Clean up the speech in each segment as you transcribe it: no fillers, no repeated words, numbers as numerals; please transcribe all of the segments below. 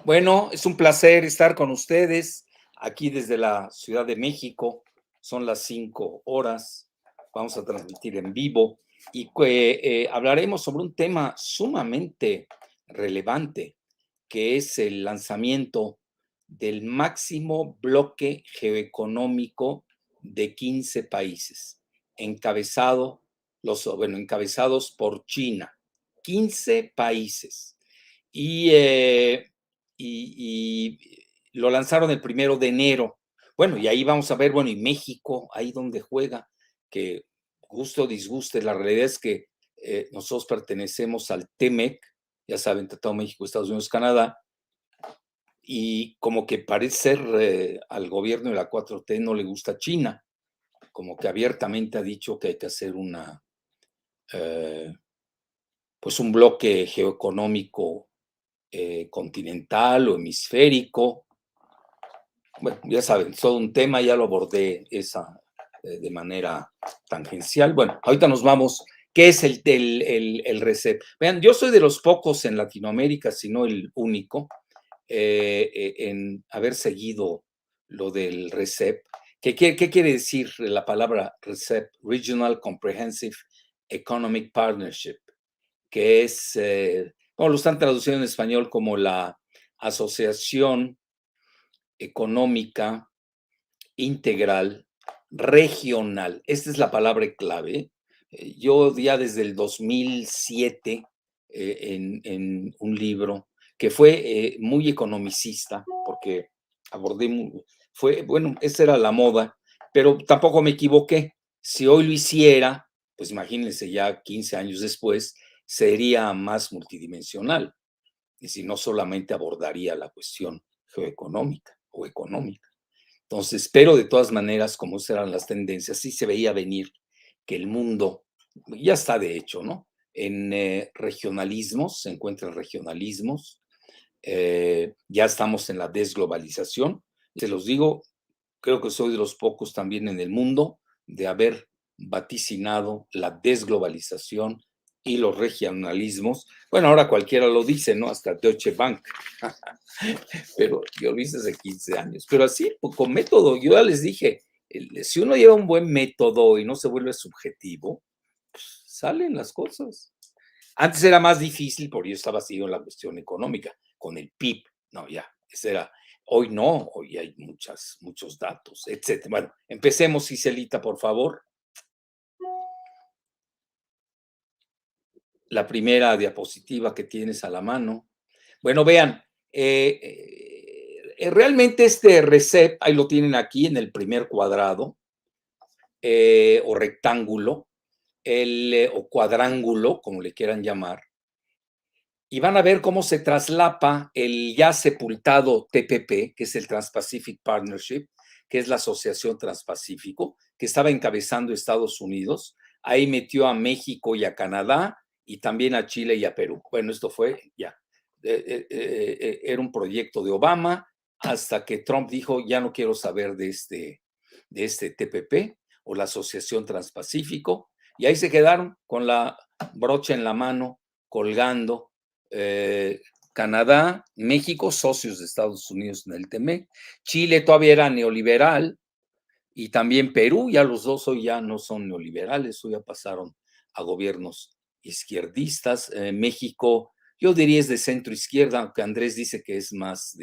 Bueno, es un placer estar con ustedes aquí desde la Ciudad de México. Son las 5 horas. Vamos a transmitir en vivo y hablaremos sobre un tema sumamente relevante, que es el lanzamiento del máximo bloque geoeconómico de 15 países, encabezados por China. 15 países. Y, y lo lanzaron el 1 de enero. Bueno, y ahí vamos a ver, bueno, y México, ahí donde juega, que gusto o disguste, la realidad es que nosotros pertenecemos al TEMEC, ya saben, Tratado México, Estados Unidos, Canadá, y como que parece ser al gobierno de la 4T no le gusta China, como que abiertamente ha dicho que hay que hacer pues un bloque geoeconómico continental o hemisférico. Bueno, ya saben, todo un tema, ya lo abordé de manera tangencial. Bueno, ahorita nos vamos. ¿Qué es el RCEP? Vean, yo soy de los pocos en Latinoamérica, si no el único, en haber seguido lo del RCEP. ¿Qué quiere decir la palabra RCEP? Regional Comprehensive Economic Partnership, que es, bueno, lo están traduciendo en español como la Asociación Económica Integral Regional. Esta es la palabra clave. Yo ya desde el 2007, en un libro que fue muy economicista, porque bueno, esa era la moda, pero tampoco me equivoqué. Si hoy lo hiciera, pues imagínense ya 15 años después, sería más multidimensional, y si no solamente abordaría la cuestión geoeconómica o económica. Entonces, pero de todas maneras, como esas eran las tendencias, sí se veía venir que el mundo, ya está de hecho, ¿no? En regionalismos, se encuentran regionalismos, ya estamos en la desglobalización. Se los digo, creo que soy de los pocos también en el mundo de haber vaticinado la desglobalización y los regionalismos. Bueno, ahora cualquiera lo dice, ¿no? Hasta Deutsche Bank. Pero yo lo hice hace 15 años. Pero así, con método, yo ya les dije, si uno lleva un buen método y no se vuelve subjetivo, pues salen las cosas. Antes era más difícil porque yo estaba siguiendo la cuestión económica, con el PIB, no, ya, ese era. Hoy no, hoy hay muchos datos, etcétera. Bueno, empecemos, Ciselita, por favor. La primera diapositiva que tienes a la mano. Bueno, vean, realmente este RCEP, ahí lo tienen aquí en el primer cuadrado, o rectángulo, o cuadrángulo, como le quieran llamar, y van a ver cómo se traslapa el ya sepultado TPP, que es el Trans-Pacific Partnership, que es la Asociación Transpacífico, que estaba encabezando Estados Unidos. Ahí metió a México y a Canadá, y también a Chile y a Perú. Bueno, esto fue ya. Era un proyecto de Obama, hasta que Trump dijo, ya no quiero saber de este TPP, o la Asociación Transpacífico, y ahí se quedaron con la brocha en la mano, colgando. Canadá, México, socios de Estados Unidos en el TEMEC. Chile todavía era neoliberal, y también Perú, ya los dos hoy ya no son neoliberales, hoy ya pasaron a gobiernos izquierdistas. México, yo diría es de centro izquierda, aunque Andrés dice que es más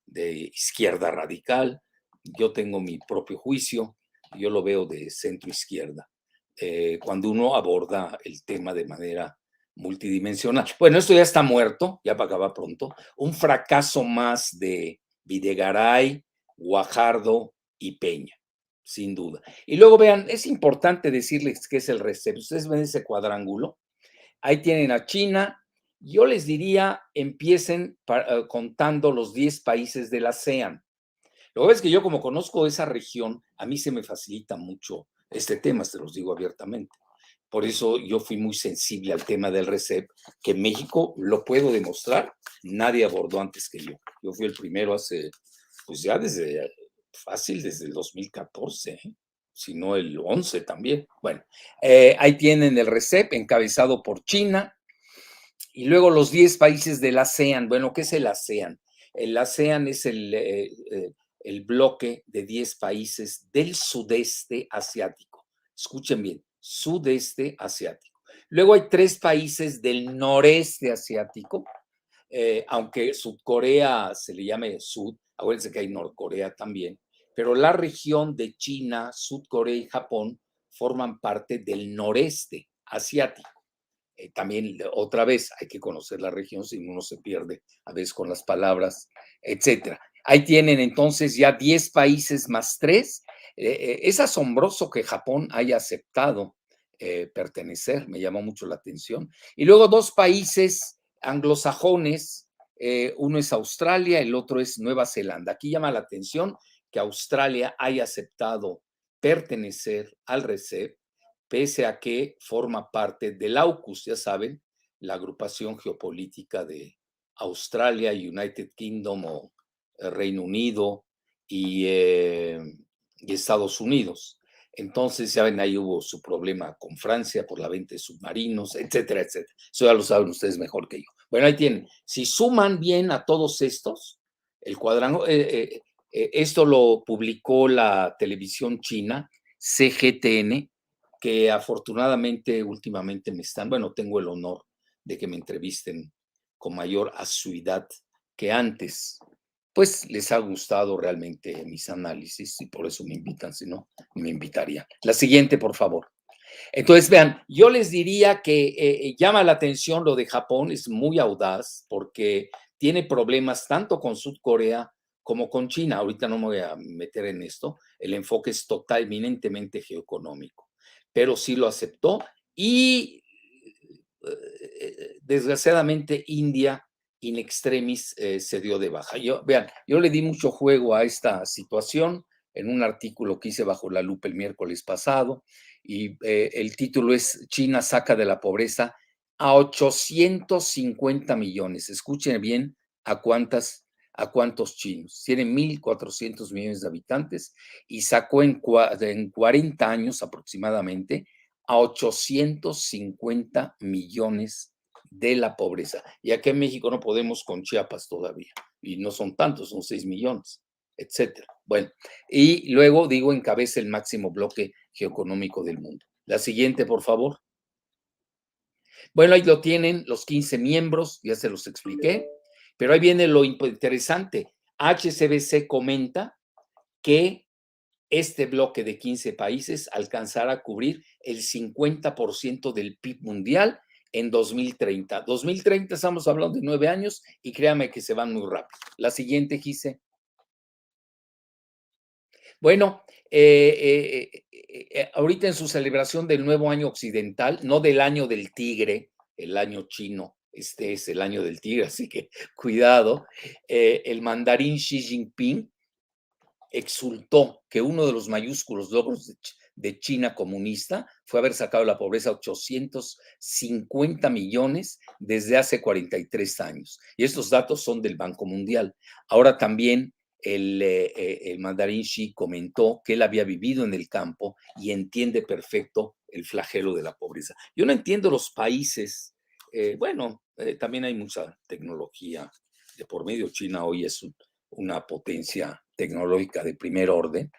de izquierda radical. Yo tengo mi propio juicio, yo lo veo de centro izquierda, cuando uno aborda el tema de manera multidimensional. Bueno, esto ya está muerto, ya para acabar pronto. Un fracaso más de Videgaray, Guajardo y Peña, sin duda. Y luego vean, es importante decirles qué es el RCEP. Ustedes ven ese cuadrángulo, ahí tienen a China. Yo les diría, empiecen contando los 10 países de la ASEAN. Lo que es que yo, como conozco esa región, a mí se me facilita mucho este tema, se los digo abiertamente. Por eso yo fui muy sensible al tema del RCEP, que México, lo puedo demostrar, nadie abordó antes que yo. Yo fui el primero pues ya desde el 2014, si no el 11 también. Bueno, ahí tienen el RCEP encabezado por China, y luego los 10 países del ASEAN. Bueno, ¿qué es el ASEAN? El ASEAN es el bloque de 10 países del sudeste asiático. Escuchen bien, sudeste asiático. Luego hay 3 países del noreste asiático, aunque Sudcorea se le llame Sud, acuérdense que hay Norcorea también, pero la región de China, Sudcorea y Japón forman parte del noreste asiático. También otra vez hay que conocer la región, si uno se pierde a veces con las palabras, etcétera. Ahí tienen entonces ya 10 países más 3. Es asombroso que Japón haya aceptado pertenecer, me llamó mucho la atención. Y luego 2 países anglosajones, uno es Australia, el otro es Nueva Zelanda. Aquí llama la atención que Australia haya aceptado pertenecer al RCEP, pese a que forma parte del AUKUS, ya saben, la agrupación geopolítica de Australia, United Kingdom o Reino Unido y Estados Unidos. Entonces, ya ven, ahí hubo su problema con Francia por la venta de submarinos, etcétera, etcétera. Eso ya lo saben ustedes mejor que yo. Bueno, ahí tienen. Si suman bien a todos estos, el cuadrangular, esto lo publicó la televisión china, CGTN, que afortunadamente últimamente me están, bueno, tengo el honor de que me entrevisten con mayor asiduidad que antes. Pues les ha gustado realmente mis análisis y por eso me invitan, si no, me invitarían. La siguiente, por favor. Entonces, vean, yo les diría que llama la atención lo de Japón, es muy audaz porque tiene problemas tanto con Sudcorea como con China. Ahorita no me voy a meter en esto, el enfoque es total, eminentemente geoeconómico, pero sí lo aceptó y desgraciadamente India in extremis se dio de baja. Vean, yo le di mucho juego a esta situación en un artículo que hice bajo la lupa el miércoles pasado y el título es China saca de la pobreza a 850 millones. Escuchen bien a cuántos chinos. Tienen 1.400 millones de habitantes y sacó en 40 años aproximadamente a 850 millones de la pobreza. Y aquí en México no podemos con Chiapas todavía. Y no son tantos, son 6 millones, etcétera. Bueno, y luego digo, encabeza el máximo bloque geoeconómico del mundo. La siguiente, por favor. Bueno, ahí lo tienen los 15 miembros, ya se los expliqué, pero ahí viene lo interesante. HCBC comenta que este bloque de 15 países alcanzará a cubrir el 50% del PIB mundial en 2030. 2030 estamos hablando de 9 años y créame que se van muy rápido. La siguiente, Gise. Bueno, ahorita en su celebración del nuevo año occidental, no del año del tigre, el año chino, este es el año del tigre, así que cuidado, el mandarín Xi Jinping exultó que uno de los mayúsculos logros de China comunista fue haber sacado la pobreza a 850 millones desde hace 43 años. Y estos datos son del Banco Mundial. Ahora también el mandarín Xi comentó que él había vivido en el campo y entiende perfecto el flagelo de la pobreza. Yo no entiendo los países, también hay mucha tecnología de por medio. China hoy es una potencia tecnológica de primer orden.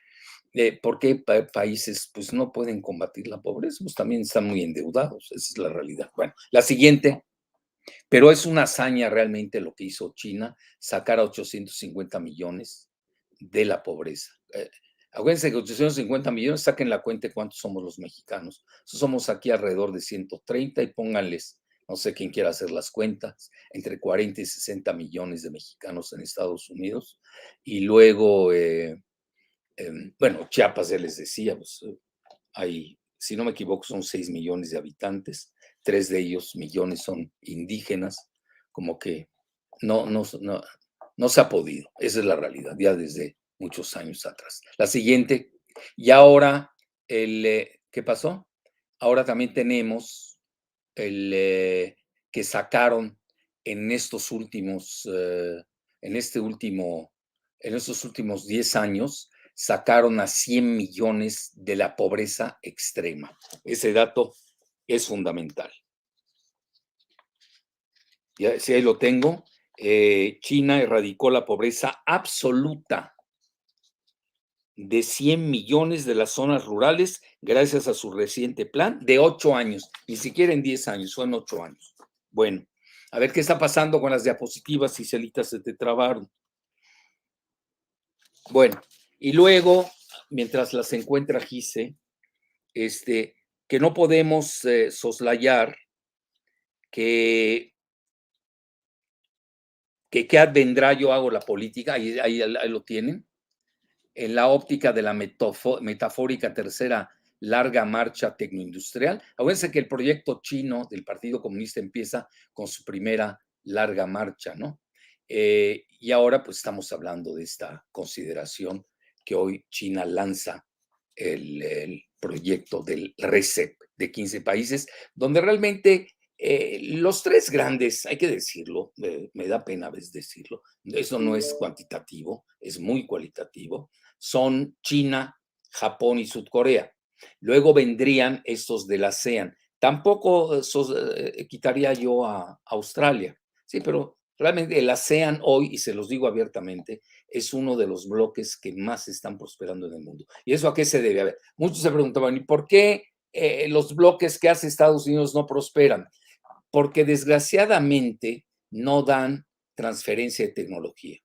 ¿Por qué países pues, no pueden combatir la pobreza? Pues también están muy endeudados, esa es la realidad. Bueno, la siguiente, pero es una hazaña realmente lo que hizo China, sacar a 850 millones de la pobreza. Acuérdense que 850 millones, saquen la cuenta de cuántos somos los mexicanos. Somos aquí alrededor de 130 y pónganles, no sé quién quiera hacer las cuentas, entre 40 y 60 millones de mexicanos en Estados Unidos. Y luego, Chiapas, ya les decía, pues, hay, si no me equivoco, son 6 millones de habitantes, 3 de ellos millones son indígenas, como que no se ha podido, esa es la realidad, ya desde muchos años atrás. La siguiente, y ahora, ¿qué pasó? Ahora también tenemos el que sacaron en estos últimos, en este último, en estos últimos 10 años, sacaron a 100 millones de la pobreza extrema. Ese dato es fundamental. Ya, si ahí lo tengo, China erradicó la pobreza absoluta de 100 millones de las zonas rurales gracias a su reciente plan de 8 años, ni siquiera en 10 años, son 8 años. Bueno, a ver qué está pasando con las diapositivas, Ciselita, se te trabaron. Bueno, y luego, mientras las encuentra Gise, que no podemos soslayar que qué vendrá, yo hago la política, ahí lo tienen, en la óptica de la metafórica tercera larga marcha tecnoindustrial. Acuérdense que el proyecto chino del Partido Comunista empieza con su primera larga marcha, ¿no? Y ahora pues estamos hablando de esta consideración que hoy China lanza el proyecto del RCEP de 15 países, donde realmente los tres grandes, hay que decirlo, me da pena a veces decirlo, eso no es cuantitativo, es muy cualitativo, son China, Japón y Sudcorea. Luego vendrían estos de la ASEAN. Tampoco quitaría yo a Australia, sí, pero realmente el ASEAN hoy, y se los digo abiertamente, es uno de los bloques que más están prosperando en el mundo. ¿Y eso a qué se debe? A ver, muchos se preguntaban, ¿y por qué los bloques que hace Estados Unidos no prosperan? Porque desgraciadamente no dan transferencia de tecnología.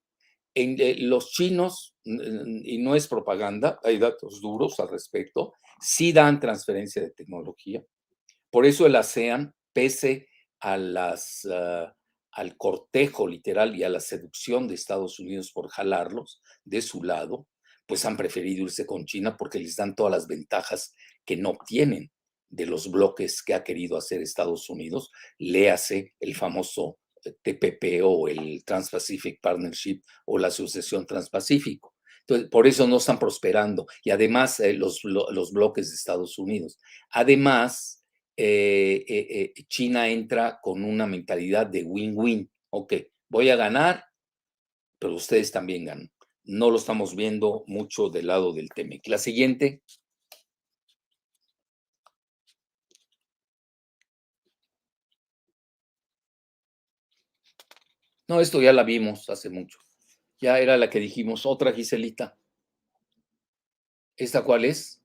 Los chinos, y no es propaganda, hay datos duros al respecto, sí dan transferencia de tecnología. Por eso el ASEAN, pese a al cortejo literal y a la seducción de Estados Unidos por jalarlos de su lado, pues han preferido irse con China porque les dan todas las ventajas que no obtienen de los bloques que ha querido hacer Estados Unidos, léase el famoso TPP o el Trans-Pacific Partnership o la Asociación Transpacífico. Entonces, por eso no están prosperando. Y además, los bloques de Estados Unidos. Además, China entra con una mentalidad de win-win. Ok, voy a ganar, pero ustedes también ganan. No lo estamos viendo mucho del lado del TEMEC. La siguiente. No, esto ya la vimos hace mucho. Ya era la que dijimos. Otra, Giselita. ¿Esta cuál es?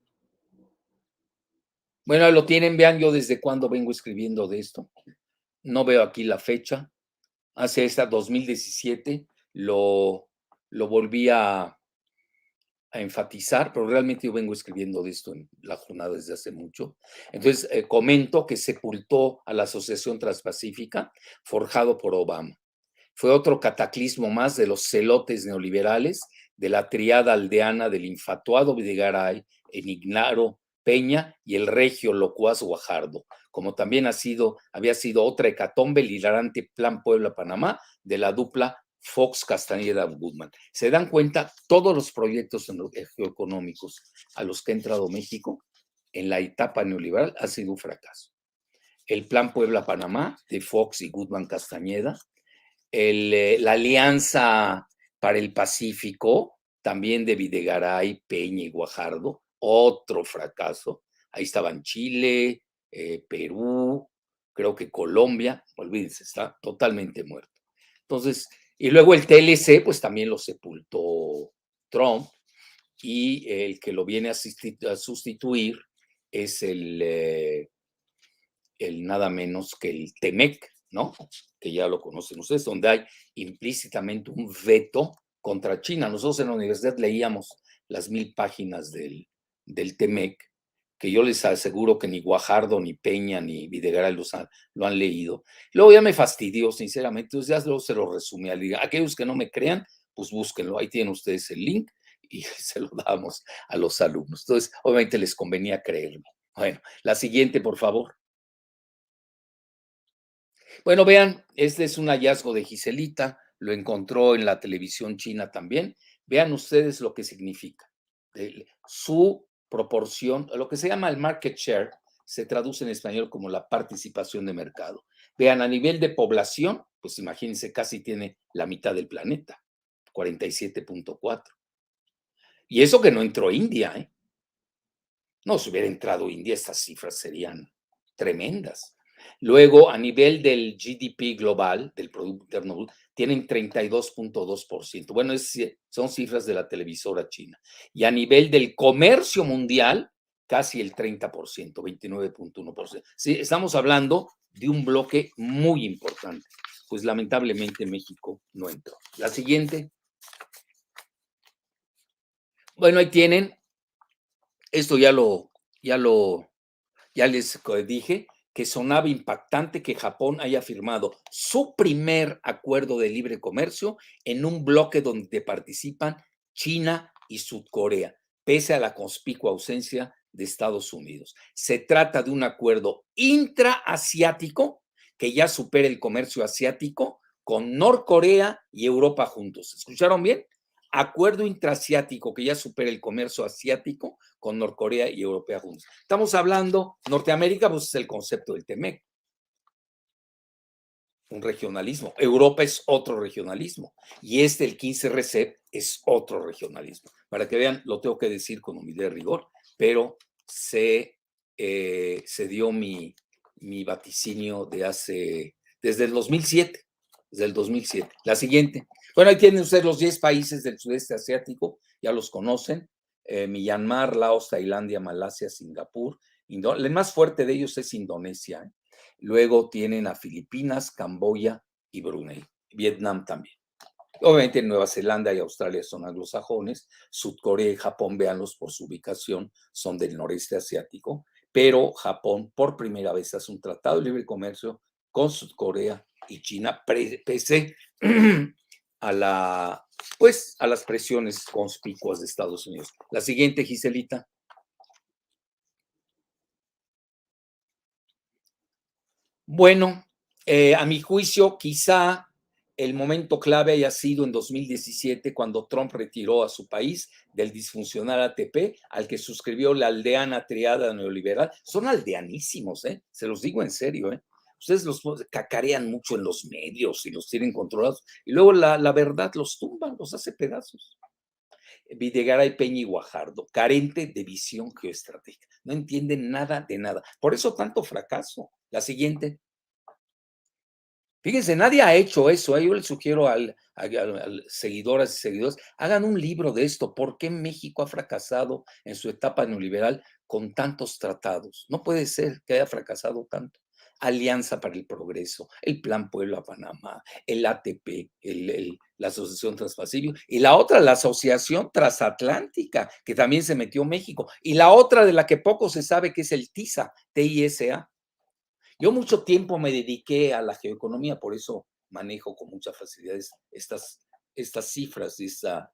Bueno, ahí lo tienen. Vean yo desde cuándo vengo escribiendo de esto. No veo aquí la fecha. Hace esta 2017 lo volví a enfatizar, pero realmente yo vengo escribiendo de esto en la jornada desde hace mucho. Entonces, comento que sepultó a la Asociación Transpacífica, forjado por Obama. Fue otro cataclismo más de los celotes neoliberales, de la triada aldeana del infatuado Videgaray, Enignaro Peña y el regio locuaz Guajardo, como también había sido otra hecatombe, el hilarante Plan Puebla-Panamá de la dupla Fox Castañeda Goodman. Se dan cuenta, todos los proyectos geoeconómicos a los que ha entrado México en la etapa neoliberal ha sido un fracaso. El Plan Puebla-Panamá de Fox y Goodman Castañeda, la Alianza para el Pacífico, también de Videgaray, Peña y Guajardo, otro fracaso. Ahí estaban Chile, Perú, creo que Colombia, olvídense, está totalmente muerto. Entonces, y luego el TLC, pues también lo sepultó Trump, y el que lo viene a sustituir es el nada menos que el TEMEC, ¿no? Que ya lo conocen ustedes, donde hay implícitamente un veto contra China. Nosotros en la universidad leíamos las 1000 páginas del TEMEC, que yo les aseguro que ni Guajardo, ni Peña, ni Videgaray lo han leído. Luego ya me fastidió, sinceramente, entonces ya luego se lo resumí. Aquellos que no me crean, pues búsquenlo, ahí tienen ustedes el link y se lo damos a los alumnos. Entonces, obviamente les convenía creerme. Bueno, la siguiente, por favor. Bueno, vean, este es un hallazgo de Giselita, lo encontró en la televisión china también. Vean ustedes lo que significa. Su proporción, lo que se llama el market share, se traduce en español como la participación de mercado. Vean, a nivel de población, pues imagínense, casi tiene la mitad del planeta, 47.4. Y eso que no entró India, ¿eh? No, si hubiera entrado India, estas cifras serían tremendas. Luego, a nivel del GDP global, del Producto Interno Bruto, tienen 32.2%. Bueno, son cifras de la televisora china. Y a nivel del comercio mundial, casi el 30%, 29.1%. Sí, estamos hablando de un bloque muy importante. Pues lamentablemente México no entró. La siguiente. Bueno, ahí tienen. Esto ya les dije que sonaba impactante que Japón haya firmado su primer acuerdo de libre comercio en un bloque donde participan China y Sudcorea, pese a la conspicua ausencia de Estados Unidos. Se trata de un acuerdo intraasiático que ya supera el comercio asiático con Norcorea y Europa juntos. ¿Escucharon bien? Acuerdo intraasiático que ya supera el comercio asiático con Norcorea y Europa juntos. Estamos hablando, Norteamérica, pues es el concepto del TEMEC, un regionalismo. Europa es otro regionalismo. Y el 15 RCEP, es otro regionalismo. Para que vean, lo tengo que decir con humildad y rigor, pero se dio mi vaticinio desde el 2007. Desde el 2007. La siguiente. Bueno, ahí tienen ustedes los 10 países del sudeste asiático, ya los conocen. Myanmar, Laos, Tailandia, Malasia, Singapur. El más fuerte de ellos es Indonesia. Luego tienen a Filipinas, Camboya y Brunei. Vietnam también. Obviamente Nueva Zelanda y Australia son anglosajones. Sudcorea y Japón, véanlos por su ubicación, son del noreste asiático. Pero Japón por primera vez hace un tratado de libre comercio con Sudcorea y China, pese a las presiones conspicuas de Estados Unidos. La siguiente, Giselita. Bueno, a mi juicio, quizá el momento clave haya sido en 2017, cuando Trump retiró a su país del disfuncional ATP, al que suscribió la aldeana triada neoliberal. Son aldeanísimos, se los digo en serio. Ustedes los cacarean mucho en los medios y los tienen controlados, y luego la verdad los tumba, los hace pedazos. Videgaray, Peña y Guajardo, carente de visión geoestratégica. No entienden nada de nada. Por eso tanto fracaso. La siguiente. Fíjense, nadie ha hecho eso. Yo les sugiero a seguidoras y seguidores, hagan un libro de esto. ¿Por qué México ha fracasado en su etapa neoliberal con tantos tratados? No puede ser que haya fracasado tanto. Alianza para el Progreso, el Plan Puebla Panamá, el ATP, la Asociación Transpacífico, y la otra, la Asociación Transatlántica, que también se metió México, y la otra de la que poco se sabe, que es el TISA, TISA. Yo mucho tiempo me dediqué a la geoeconomía, por eso manejo con mucha facilidad estas cifras,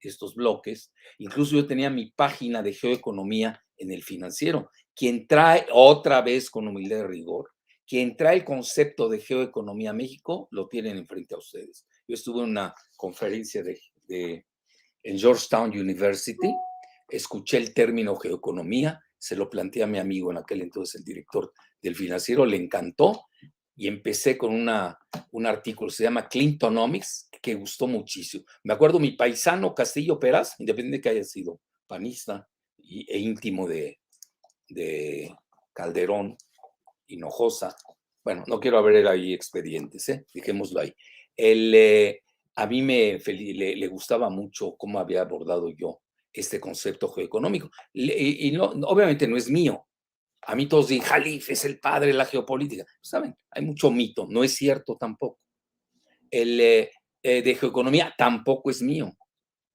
estos bloques. Incluso yo tenía mi página de geoeconomía en El Financiero. Quien trae, otra vez con humildad y rigor, quien trae el concepto de geoeconomía a México, lo tienen enfrente a ustedes. Yo estuve en una conferencia en Georgetown University, escuché el término geoeconomía, se lo planteé a mi amigo en aquel entonces, el director del Financiero, le encantó, y empecé con un artículo, se llama Clintonomics, que gustó muchísimo. Me acuerdo mi paisano Castillo Peraz, independiente de que haya sido panista e íntimo de Calderón, Hinojosa. Bueno, no quiero abrir ahí expedientes, dejémoslo ahí. A mí le gustaba mucho cómo había abordado yo este concepto geoeconómico. Y no, obviamente no es mío. A mí todos dicen, Jalif es el padre de la geopolítica. ¿Saben? Hay mucho mito, no es cierto tampoco. De geoeconomía tampoco es mío.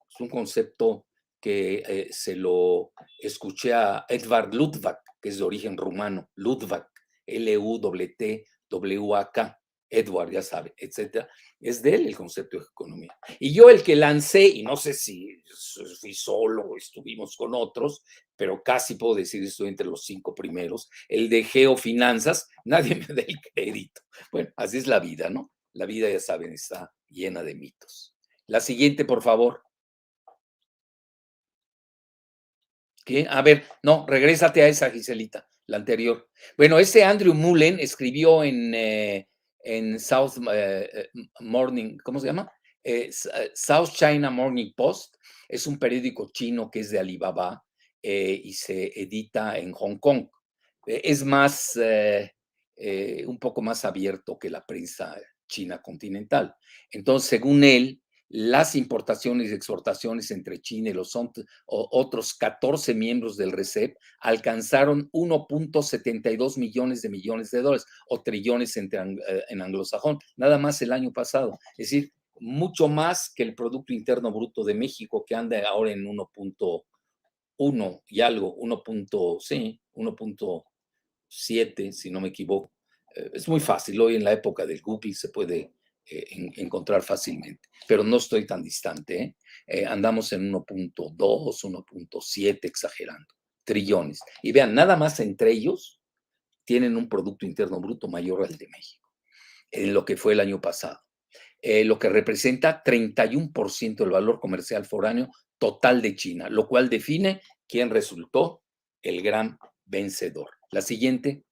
Es un concepto que se lo escuché a Edvard Luttwak, que es de origen rumano, Luttwak, Luttwak, Edward, ya sabe, etcétera. Es de él el concepto de economía. Y yo el que lancé, y no sé si fui solo o estuvimos con otros, pero casi puedo decir estoy entre los 5 primeros, el de geofinanzas, nadie me da el crédito. Bueno, así es la vida, ¿no? La vida, ya saben, está llena de mitos. La siguiente, por favor. ¿Qué? A ver, no, regrésate a esa, Giselita, la anterior. Bueno, Andrew Mullen escribió en South Morning, ¿cómo se llama? South China Morning Post. Es un periódico chino que es de Alibaba y se edita en Hong Kong. Es más un poco más abierto que la prensa china continental. Entonces, según él, las importaciones y exportaciones entre China y los otros 14 miembros del RCEP alcanzaron 1.72 millones de dólares o trillones en anglosajón, nada más el año pasado. Es decir, mucho más que el Producto Interno Bruto de México, que anda ahora en 1.1 y algo, 1.7, si no me equivoco. Es muy fácil, hoy en la época del Google se puede encontrar fácilmente, pero no estoy tan distante. Andamos en 1.2, 1.7, exagerando, trillones. Y vean, nada más entre ellos tienen un Producto Interno Bruto mayor al de México, en lo que fue el año pasado, lo que representa 31% del valor comercial foráneo total de China, lo cual define quién resultó el gran vencedor. La siguiente.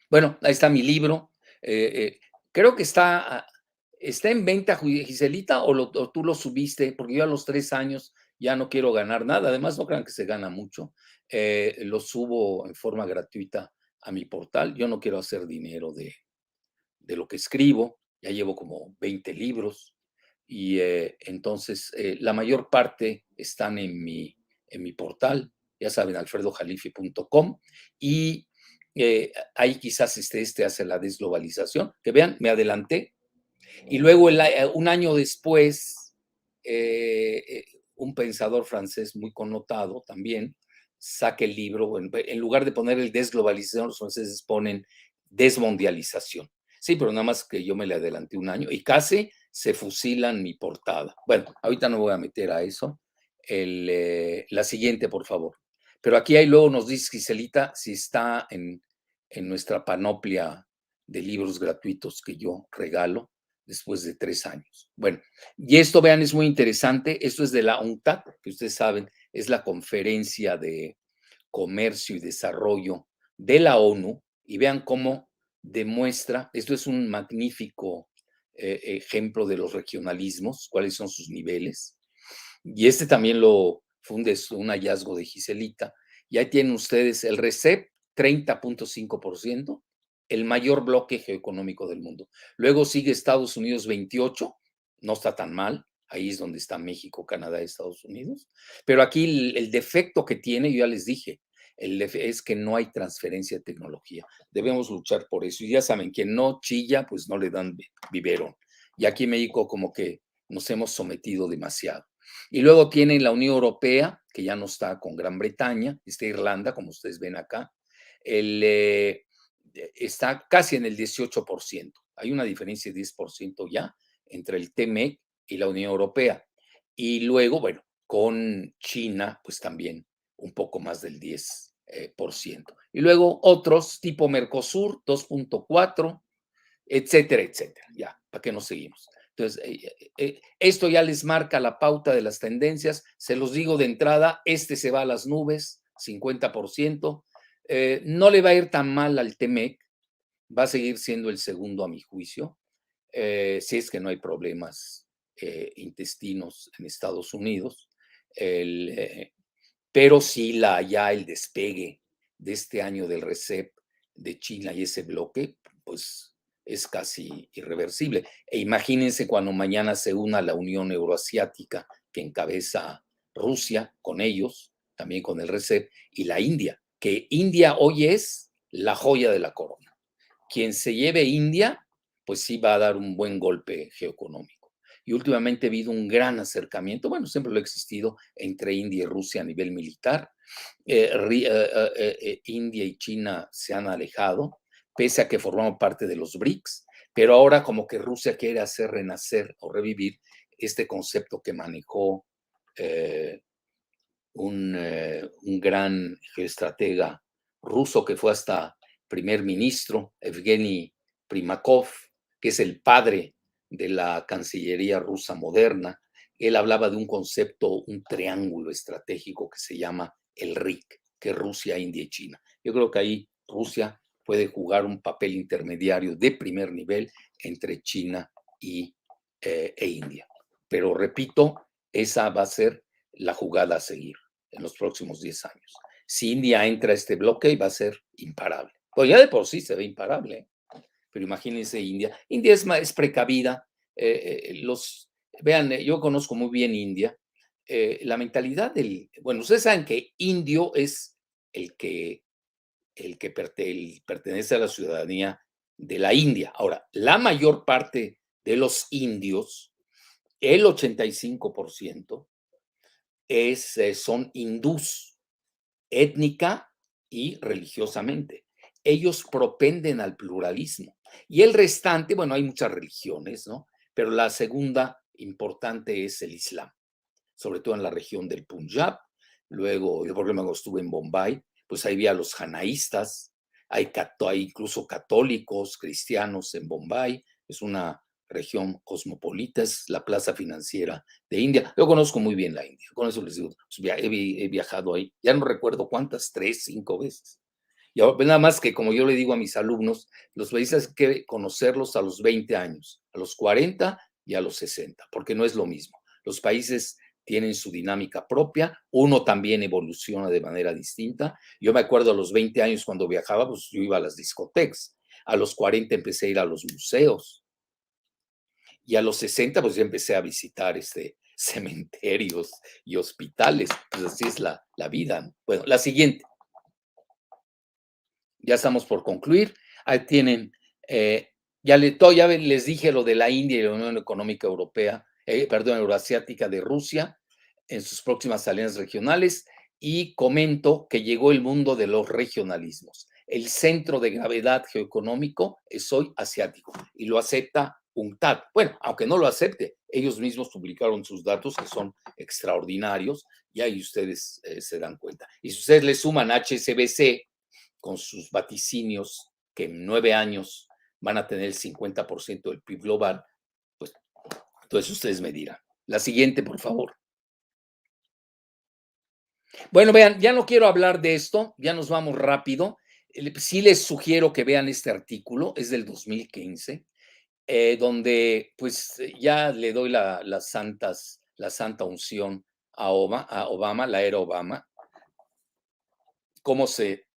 Bueno, ahí está mi libro. Creo que está en venta, Giselita, o tú lo subiste, porque yo a los 3 años ya no quiero ganar nada. Además, no crean que se gana mucho. Lo subo en forma gratuita a mi portal. Yo no quiero hacer dinero de lo que escribo. Ya llevo como 20 libros y entonces la mayor parte están en mi portal, ya saben, alfredojalifi.com, y ahí quizás este hace la desglobalización, que vean, me adelanté, y luego un año después, un pensador francés muy connotado también saca el libro, en lugar de poner el desglobalización, los franceses ponen desmundialización. Sí, pero nada más que yo me le adelanté un año y casi se fusilan mi portada. Bueno, ahorita no voy a meter a eso. La siguiente, por favor. Pero aquí hay luego nos dice Giselita si está en nuestra panoplia de libros gratuitos que yo regalo después de 3 años. Bueno, y esto, vean, es muy interesante. Esto es de la UNCTAD, que ustedes saben, es la Conferencia de Comercio y Desarrollo de la ONU, y vean cómo demuestra, esto es un magnífico ejemplo de los regionalismos, cuáles son sus niveles, y este también lo funde, es un hallazgo de Giselita, y ahí tienen ustedes el RCEP, 30.5%, el mayor bloque geoeconómico del mundo. Luego sigue Estados Unidos, 28, no está tan mal, ahí es donde está México, Canadá, Estados Unidos, pero aquí el defecto que tiene, yo ya les dije, es que no hay transferencia de tecnología. Debemos luchar por eso. Y ya saben, quien no chilla, pues no le dan biberón. Y aquí en México como que nos hemos sometido demasiado. Y luego tienen la Unión Europea, que ya no está con Gran Bretaña, está Irlanda, como ustedes ven acá, está casi en el 18%. Hay una diferencia de 10% ya entre el TMEC y la Unión Europea. Y luego, bueno, con China, pues también un poco más del 10%. Y luego otros tipo Mercosur, 2.4, etcétera, etcétera. Ya, ¿para qué nos seguimos? Entonces, esto ya les marca la pauta de las tendencias. Se los digo de entrada, este se va a las nubes, 50%. No le va a ir tan mal al TEMEC, va a seguir siendo el segundo a mi juicio, si es que no hay problemas intestinos en Estados Unidos. Pero sí ya el despegue de este año del RCEP de China y ese bloque, pues es casi irreversible. E imagínense cuando mañana se una la Unión Euroasiática que encabeza Rusia con ellos, también con el RCEP, y la India, que India hoy es la joya de la corona. Quien se lleve India, pues sí va a dar un buen golpe geoeconómico. Y últimamente ha habido un gran acercamiento, bueno, siempre lo ha existido, entre India y Rusia a nivel militar. India y China se han alejado, pese a que formamos parte de los BRICS, pero ahora como que Rusia quiere hacer renacer o revivir este concepto que manejó un gran geoestratega ruso que fue hasta primer ministro, Evgeny Primakov, que es el padre de la Cancillería rusa moderna. Él hablaba de un concepto, un triángulo estratégico que se llama el RIC, que es Rusia, India y China. Yo creo que ahí Rusia puede jugar un papel intermediario de primer nivel entre China e India. Pero repito, esa va a ser la jugada a seguir en los próximos 10 años. Si India entra a este bloque, va a ser imparable. Pues ya de por sí se ve imparable, ¿eh? Pero imagínense India. India es precavida. Vean, yo conozco muy bien India. La mentalidad bueno, ustedes saben que indio es el que, pertenece a la ciudadanía de la India. Ahora, la mayor parte de los indios, el 85%, son hindús, étnica y religiosamente. Ellos propenden al pluralismo. Y el restante, bueno, hay muchas religiones, ¿no? Pero la segunda importante es el Islam, sobre todo en la región del Punjab. Luego, yo por ejemplo estuve en Bombay, pues ahí había los janaístas, hay incluso católicos, cristianos en Bombay. Es una región cosmopolita, es la plaza financiera de India. Yo conozco muy bien la India, con eso les digo, pues he viajado ahí, ya no recuerdo cuántas, 3, 5 veces. Y nada más que, como yo le digo a mis alumnos, los países hay que conocerlos a los 20 años, a los 40 y a los 60, porque no es lo mismo. Los países tienen su dinámica propia, uno también evoluciona de manera distinta. Yo me acuerdo a los 20 años cuando viajaba, pues yo iba a las discotecas, a los 40 empecé a ir a los museos y a los 60 pues ya empecé a visitar cementerios y hospitales. Pues así es la vida. Bueno, la siguiente. Ya estamos por concluir. Ahí tienen, ya les dije lo de la India y la Unión Económica Europea, perdón, Euroasiática de Rusia en sus próximas alianzas regionales y comento que llegó el mundo de los regionalismos. El centro de gravedad geoeconómico es hoy asiático y lo acepta UNCTAD. Bueno, aunque no lo acepte, ellos mismos publicaron sus datos que son extraordinarios y ahí ustedes se dan cuenta. Y si ustedes le suman HSBC, con sus vaticinios que en 9 años van a tener el 50% del PIB global, pues entonces ustedes me dirán. La siguiente, por favor. Bueno, vean, ya no quiero hablar de esto, ya nos vamos rápido. Sí les sugiero que vean este artículo, es del 2015, donde pues ya le doy la santa unción a Obama, la era Obama, cómo se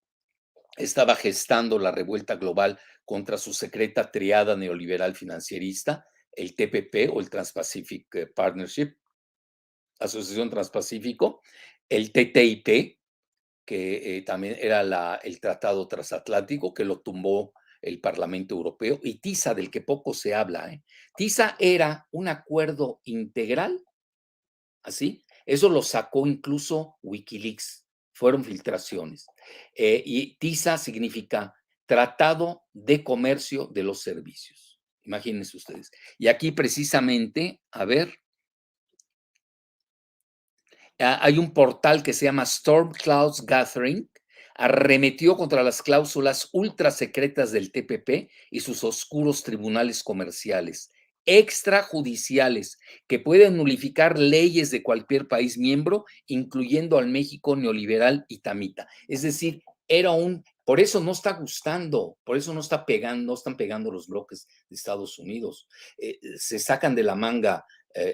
estaba gestando la revuelta global contra su secreta triada neoliberal financierista, el TPP o el Trans-Pacific Partnership, Asociación Transpacífico, el TTIP, que también era el Tratado Transatlántico, que lo tumbó el Parlamento Europeo, y TISA, del que poco se habla. TISA era un acuerdo integral, así, eso lo sacó incluso Wikileaks, fueron filtraciones. Y TISA significa Tratado de Comercio de los Servicios. Imagínense ustedes. Y aquí precisamente, a ver, hay un portal que se llama Storm Clouds Gathering, arremetió contra las cláusulas ultra secretas del TPP y sus oscuros tribunales comerciales extrajudiciales que pueden nulificar leyes de cualquier país miembro, incluyendo al México neoliberal y tamita. Es decir, por eso no está gustando, por eso no está pegando, no están pegando los bloques de Estados Unidos. Se sacan de la manga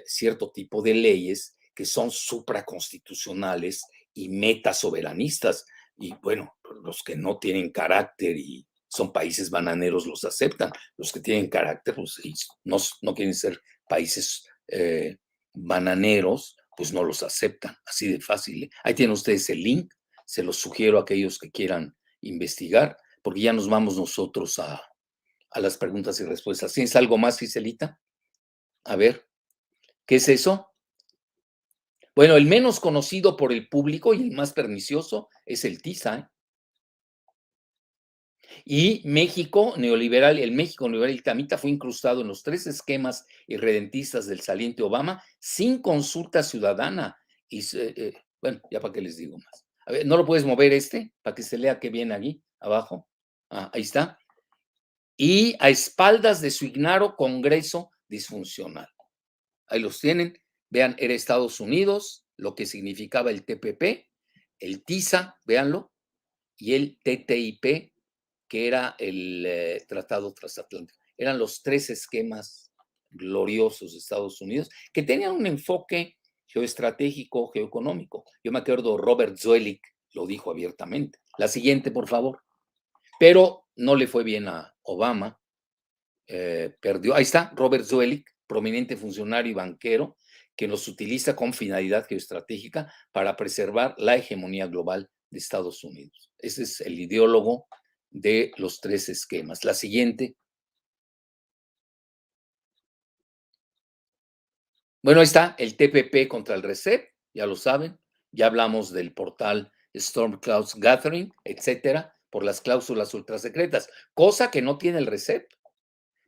cierto tipo de leyes que son supraconstitucionales y metasoberanistas. Y bueno, los que no tienen carácter y son países bananeros los aceptan. Los que tienen carácter, pues no quieren ser países bananeros, pues no los aceptan. Así de fácil. Ahí tienen ustedes el link. Se los sugiero a aquellos que quieran investigar, porque ya nos vamos nosotros a las preguntas y respuestas. ¿Tienes algo más, Giselita? A ver, ¿qué es eso? Bueno, el menos conocido por el público y el más pernicioso es el TISA, ¿eh? Y el México neoliberal y tamita fue incrustado en los 3 esquemas irredentistas del saliente Obama sin consulta ciudadana. Y bueno, ya para qué les digo más. A ver, ¿no lo puedes mover para que se lea qué viene aquí abajo? Ah, ahí está. Y a espaldas de su ignaro Congreso disfuncional. Ahí los tienen. Vean, era Estados Unidos, lo que significaba el TPP, el TISA, véanlo, y el TTIP, que era el Tratado Transatlántico. Eran los 3 esquemas gloriosos de Estados Unidos que tenían un enfoque geoestratégico, geoeconómico. Yo me acuerdo Robert Zoellick, lo dijo abiertamente. La siguiente, por favor. Pero no le fue bien a Obama. Perdió. Ahí está, Robert Zoellick, prominente funcionario y banquero, que los utiliza con finalidad geoestratégica para preservar la hegemonía global de Estados Unidos. Ese es el ideólogo de los tres esquemas. La siguiente. Bueno, ahí está el TPP contra el RCEP, ya lo saben. Ya hablamos del portal Storm Clouds Gathering, etcétera, por las cláusulas ultrasecretas, cosa que no tiene el RCEP.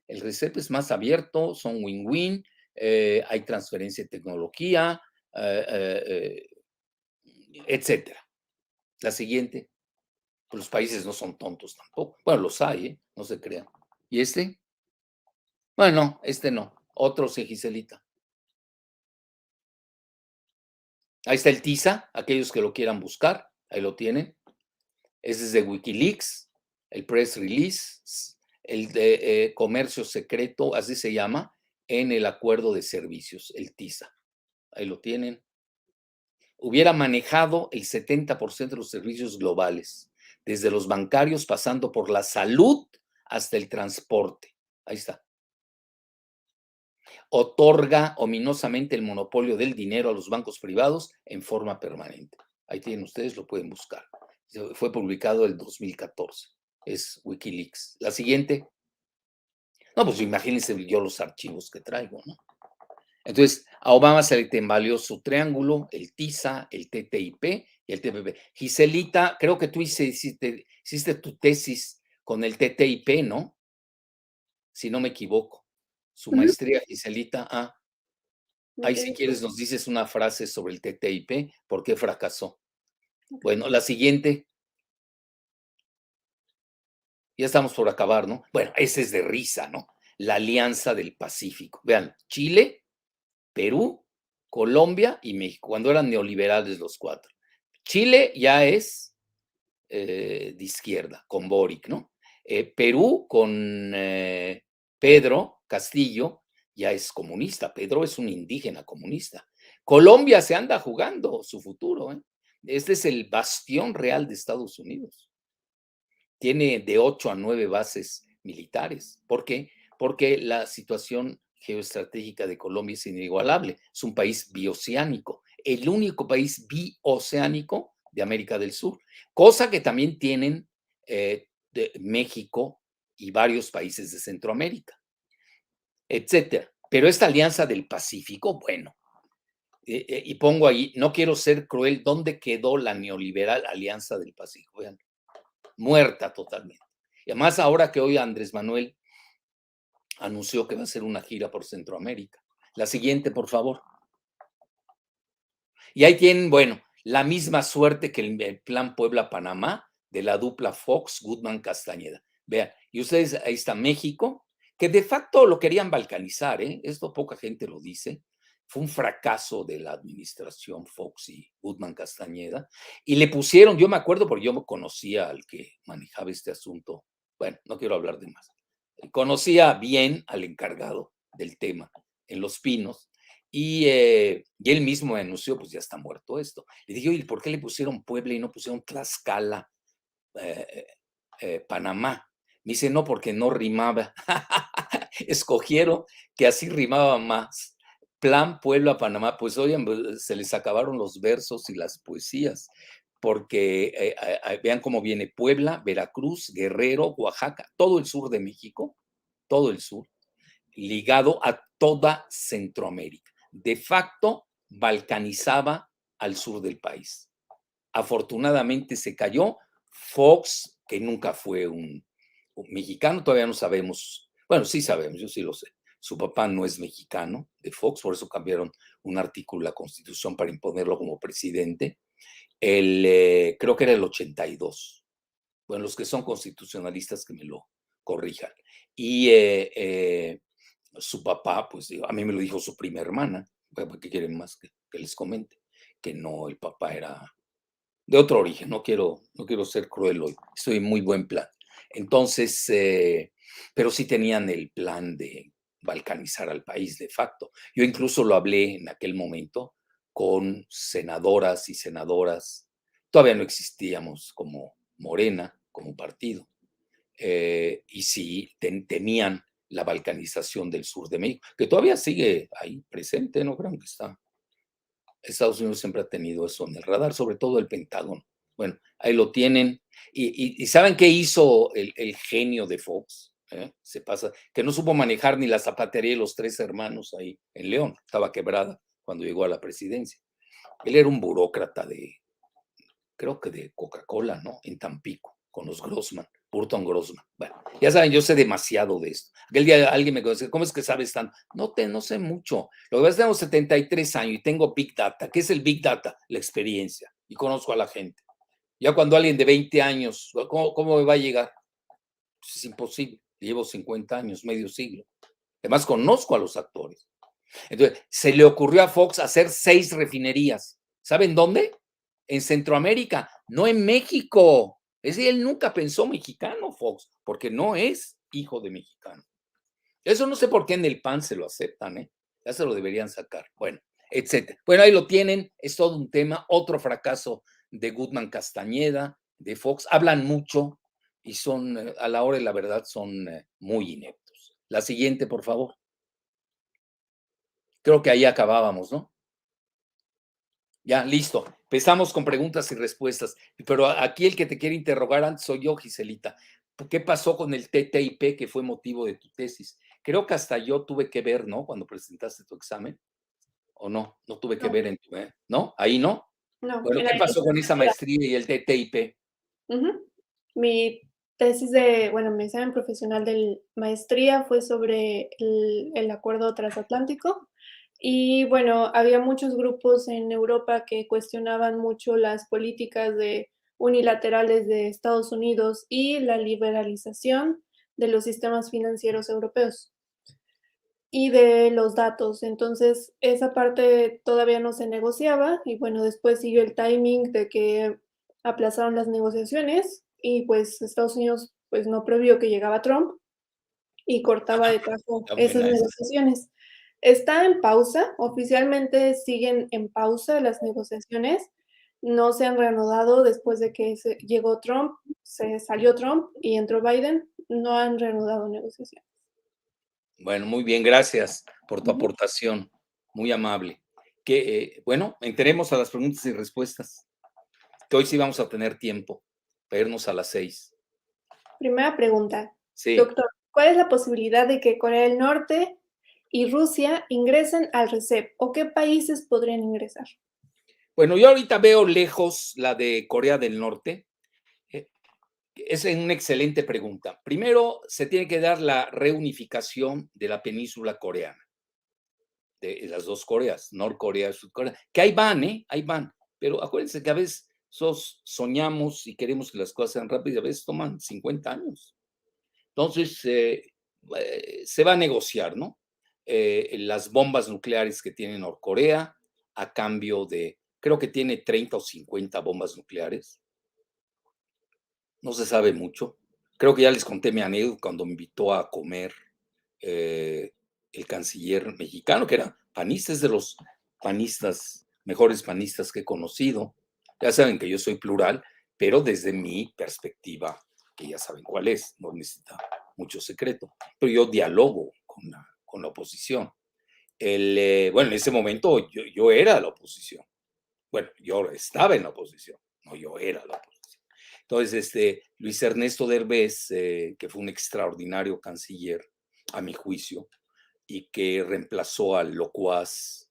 El RCEP es más abierto, son win-win, hay transferencia de tecnología, etcétera. La siguiente. Pues los países no son tontos tampoco. Bueno, los hay, ¿eh? No se crean. ¿Y este? Bueno, este no. Otro sí, Giselita. Ahí está el TISA, aquellos que lo quieran buscar, ahí lo tienen. Ese es de Wikileaks, el press release, el de comercio secreto, así se llama, en el acuerdo de servicios, el TISA. Ahí lo tienen. Hubiera manejado el 70% de los servicios globales, desde los bancarios, pasando por la salud hasta el transporte. Ahí está. Otorga ominosamente el monopolio del dinero a los bancos privados en forma permanente. Ahí tienen ustedes, lo pueden buscar. Fue publicado el 2014. Es Wikileaks. La siguiente. No, pues imagínense yo los archivos que traigo, ¿no? Entonces, a Obama se le tambaleó su triángulo, el TISA, el TTIP y el TPP. Giselita, creo que tú hiciste tu tesis con el TTIP, ¿no? Si no me equivoco. Su Ujú. maestría, Giselita. Ah, ¿De ahí qué si dice? quieres nos dices una frase sobre el TTIP, ¿por qué fracasó? Ok. Bueno, la siguiente. Ya estamos por acabar, ¿no? Bueno, ese es de risa, ¿no? La Alianza del Pacífico. Vean, Chile, Perú, Colombia y México, cuando eran neoliberales los cuatro. Chile ya es de izquierda, con Boric, ¿no? Perú con Pedro Castillo ya es comunista. Pedro es un indígena comunista. Colombia se anda jugando su futuro, ¿eh? Este es el bastión real de Estados Unidos. Tiene de 8 a 9 bases militares. ¿Por qué? Porque la situación geoestratégica de Colombia es inigualable. Es un país bioceánico, el único país bioceánico de América del Sur, cosa que también tienen México y varios países de Centroamérica, etcétera. Pero esta alianza del Pacífico, bueno, y pongo ahí, no quiero ser cruel, ¿dónde quedó la neoliberal alianza del Pacífico? Vean, muerta totalmente. Y además ahora que hoy Andrés Manuel anunció que va a hacer una gira por Centroamérica. La siguiente, por favor. Y ahí tienen, bueno, la misma suerte que el plan Puebla-Panamá de la dupla Fox, Goodman, Castañeda. Vean, y ustedes, ahí está México, que de facto lo querían balcanizar, ¿eh? Esto poca gente lo dice. Fue un fracaso de la administración Fox y Goodman Castañeda. Y le pusieron, yo me acuerdo porque yo conocía al que manejaba este asunto. Bueno, no quiero hablar de más. Conocía bien al encargado del tema en Los Pinos y él mismo anunció, pues ya está muerto esto. Le dije, oye, ¿por qué le pusieron Puebla y no pusieron Tlaxcala, eh, Panamá? Me dice, no, porque no rimaba. Escogieron que así rimaba más. Plan Puebla, Panamá. Pues oigan, pues, se les acabaron los versos y las poesías, porque vean cómo viene Puebla, Veracruz, Guerrero, Oaxaca, todo el sur de México, todo el sur ligado a toda Centroamérica. De facto, balcanizaba al sur del país. Afortunadamente se cayó. Fox, que nunca fue un mexicano, todavía no sabemos, bueno, sí sabemos, yo sí lo sé. Su papá no es mexicano de Fox, por eso cambiaron un artículo de la Constitución para imponerlo como presidente. Creo que era el 82. Bueno, los que son constitucionalistas que me lo corrijan. Y su papá, pues a mí me lo dijo su prima hermana, ¿qué quieren más que les comente? Que no, el papá era de otro origen, no quiero ser cruel hoy, estoy en muy buen plan. Entonces, pero sí tenían el plan de balcanizar al país de facto. Yo incluso lo hablé en aquel momento con senadoras y senadoras Todavía no existíamos como Morena, como partido, y sí temían la balcanización del sur de México, que todavía sigue ahí presente, no crean que está. Estados Unidos siempre ha tenido eso en el radar, sobre todo el Pentágono. Bueno, ahí lo tienen. ¿Y saben qué hizo el genio de Fox? Se pasa, que no supo manejar ni la zapatería de los tres hermanos ahí en León, estaba quebrada cuando llegó a la presidencia. Él era un burócrata creo que de Coca-Cola, ¿no? En Tampico, con los Grossman, Burton Grossman. Bueno, ya saben, yo sé demasiado de esto. Aquel día alguien me conoce, ¿cómo es que sabes tanto? No sé mucho. Lo que pasa es que tengo 73 años y tengo Big Data. ¿Qué es el Big Data? La experiencia. Y conozco a la gente. Ya cuando alguien de 20 años, ¿cómo me va a llegar? Pues es imposible. Llevo 50 años, medio siglo. Además, conozco a los actores. Entonces, se le ocurrió a Fox hacer 6 refinerías. ¿Saben dónde? En Centroamérica, no en México. Es decir, él nunca pensó mexicano, Fox, porque no es hijo de mexicano. Eso no sé por qué en el PAN se lo aceptan, ¿eh? Ya se lo deberían sacar. Bueno, etcétera. Bueno, ahí lo tienen, es todo un tema. Otro fracaso de Guzmán Castañeda, de Fox. Hablan mucho y son, a la hora de la verdad, son muy ineptos. La siguiente, por favor. Creo que ahí acabábamos, ¿no? Ya, listo. Empezamos con preguntas y respuestas. Pero aquí el que te quiere interrogar antes soy yo, Giselita. ¿Qué pasó con el TTIP que fue motivo de tu tesis? Creo que hasta yo tuve que ver, ¿no? Cuando presentaste tu examen. ¿O no? No tuve que No, ver en tu, ¿no? Ahí no. no, Bueno, en la ¿qué pasó con esa licenciatura. maestría y el TTIP? Ujú. Mi tesis de, bueno, mi examen profesional de maestría fue sobre el acuerdo transatlántico y bueno, había muchos grupos en Europa que cuestionaban mucho las políticas unilaterales de Estados Unidos y la liberalización de los sistemas financieros europeos y de los datos. Entonces, esa parte todavía no se negociaba y bueno, después siguió el timing de que aplazaron las negociaciones y pues Estados Unidos pues no previó que llegaba Trump y cortaba de tajo Está esas buena esa. negociaciones. Está en pausa, oficialmente siguen en pausa las negociaciones, no se han reanudado después de que llegó Trump, se salió Trump y entró Biden, no han reanudado negociaciones. Bueno, muy bien, gracias por tu Ujú. aportación. Muy amable. Que, bueno, entremos a las preguntas y respuestas. Que hoy sí vamos a tener tiempo para irnos a las 6. Primera pregunta, Sí. doctor, ¿cuál es la posibilidad de que Corea del Norte y Rusia ingresen al RCEP o qué países podrían ingresar? Bueno, yo ahorita veo lejos la de Corea del Norte. Eh, es una excelente pregunta. Primero, se tiene que dar la reunificación de la península coreana, de las dos Coreas, Norcorea y Sudcorea, que ahí van, ¿eh? Ahí van. Pero acuérdense que a veces soñamos y queremos que las cosas sean rápidas, y a veces toman 50 años. Entonces, se va a negociar, ¿no? Las bombas nucleares que tiene Norcorea a cambio de, creo que tiene 30 o 50 bombas nucleares. No se sabe mucho. Creo que ya les conté mi anécdota cuando me invitó a comer eh, el canciller mexicano, que era panista, es de los panistas, mejores panistas que he conocido. Ya saben que yo soy plural, pero desde mi perspectiva, que ya saben cuál es, no necesita mucho secreto, pero yo dialogo con la oposición. Bueno, en ese momento yo era la oposición. Bueno, yo estaba en la oposición, no yo era la oposición. Entonces, Luis Ernesto Derbez, que fue un extraordinario canciller, a mi juicio, y que reemplazó al locuaz,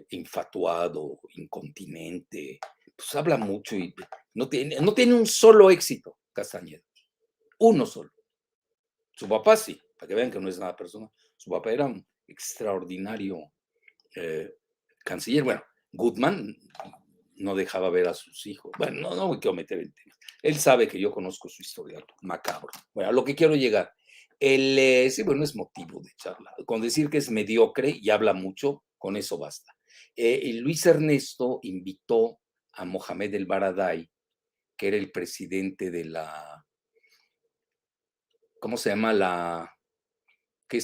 infatuado, incontinente, pues habla mucho y no tiene un solo éxito, Castañeda, uno solo. Su papá sí, para que vean que no es nada personal. Su papá era un extraordinario eh, canciller. Bueno, Goodman no dejaba ver a sus hijos. Bueno, no me quiero meter en temas. Él sabe que yo conozco su historial macabro. Bueno, a lo que quiero llegar. Sí, bueno, es motivo de charla. Con decir que es mediocre y habla mucho, con eso basta. Luis Ernesto invitó a Mohamed El Baradei, que era el presidente de ¿cómo se llama? Que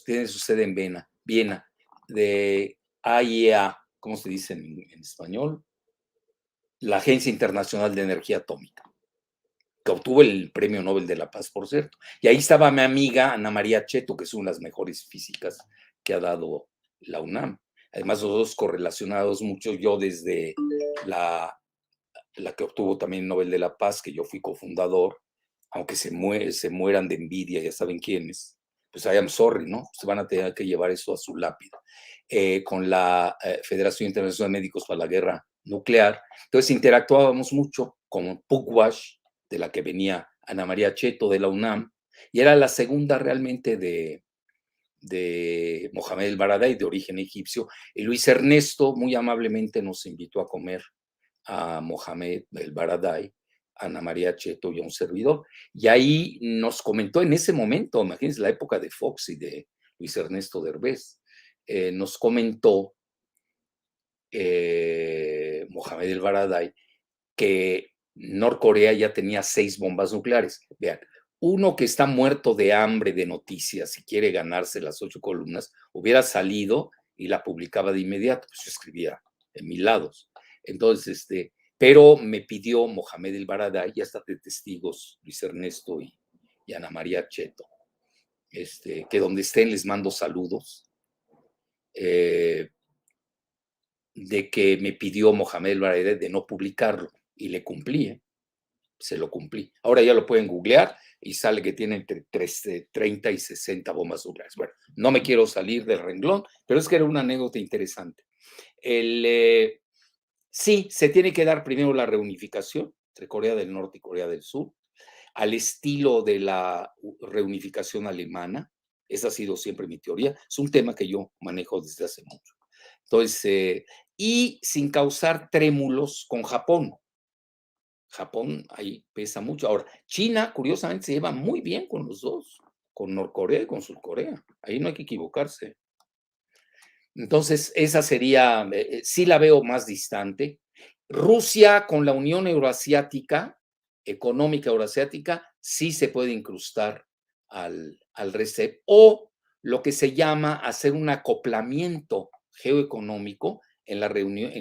tiene su sede en Viena, de AIEA, ¿cómo se dice en español? la Agencia Internacional de Energía Atómica, que obtuvo el Premio Nobel de la Paz, por cierto. Y ahí estaba mi amiga Ana María Cheto, que es una de las mejores físicas que ha dado la UNAM. Además, los dos correlacionados mucho, yo desde la que obtuvo también el Nobel de la Paz, que yo fui cofundador, aunque se mueran de envidia, ya saben quiénes, pues I am sorry, ¿no? Se van a tener que llevar eso a su lápida. Con la Federación Internacional de Médicos para la Guerra Nuclear. Entonces interactuábamos mucho con Pugwash, de la que venía Ana María Cheto de la UNAM, y era la segunda realmente de Mohamed El Baradei, de origen egipcio, y Luis Ernesto muy amablemente nos invitó a comer a Mohamed El Baradei, Ana María Cheto y a un servidor. Y ahí nos comentó en ese momento, imagínense la época de Fox y de Luis Ernesto Derbez, nos comentó Mohamed El Baradei que Norcorea ya tenía 6 bombas nucleares. Vean, uno que está muerto de hambre de noticias y quiere ganarse las 8 columnas, hubiera salido y la publicaba de inmediato, pues yo escribía en 1000 lados. Entonces, pero me pidió Mohamed El Baradei, ya está de testigos Luis Ernesto y Ana María Cheto, que donde estén les mando saludos, de que me pidió Mohamed El Baradei de no publicarlo y le cumplí, se lo cumplí. Ahora ya lo pueden googlear y sale que tiene entre 30 y 60 bombas nucleares. Bueno, no me quiero salir del renglón, pero es que era una anécdota interesante. Sí, se tiene que dar primero la reunificación entre Corea del Norte y Corea del Sur, al estilo de la reunificación alemana. Esa ha sido siempre mi teoría. Es un tema que yo manejo desde hace mucho. Entonces, y sin causar trémulos con Japón. Japón ahí pesa mucho. Ahora, China, curiosamente, se lleva muy bien con los dos, con Norcorea y con Surcorea. Ahí no hay que equivocarse. Entonces, esa sería, sí la veo más distante. Rusia con la Unión Euroasiática, económica euroasiática, sí se puede incrustar al RCEP, o lo que se llama hacer un acoplamiento geoeconómico en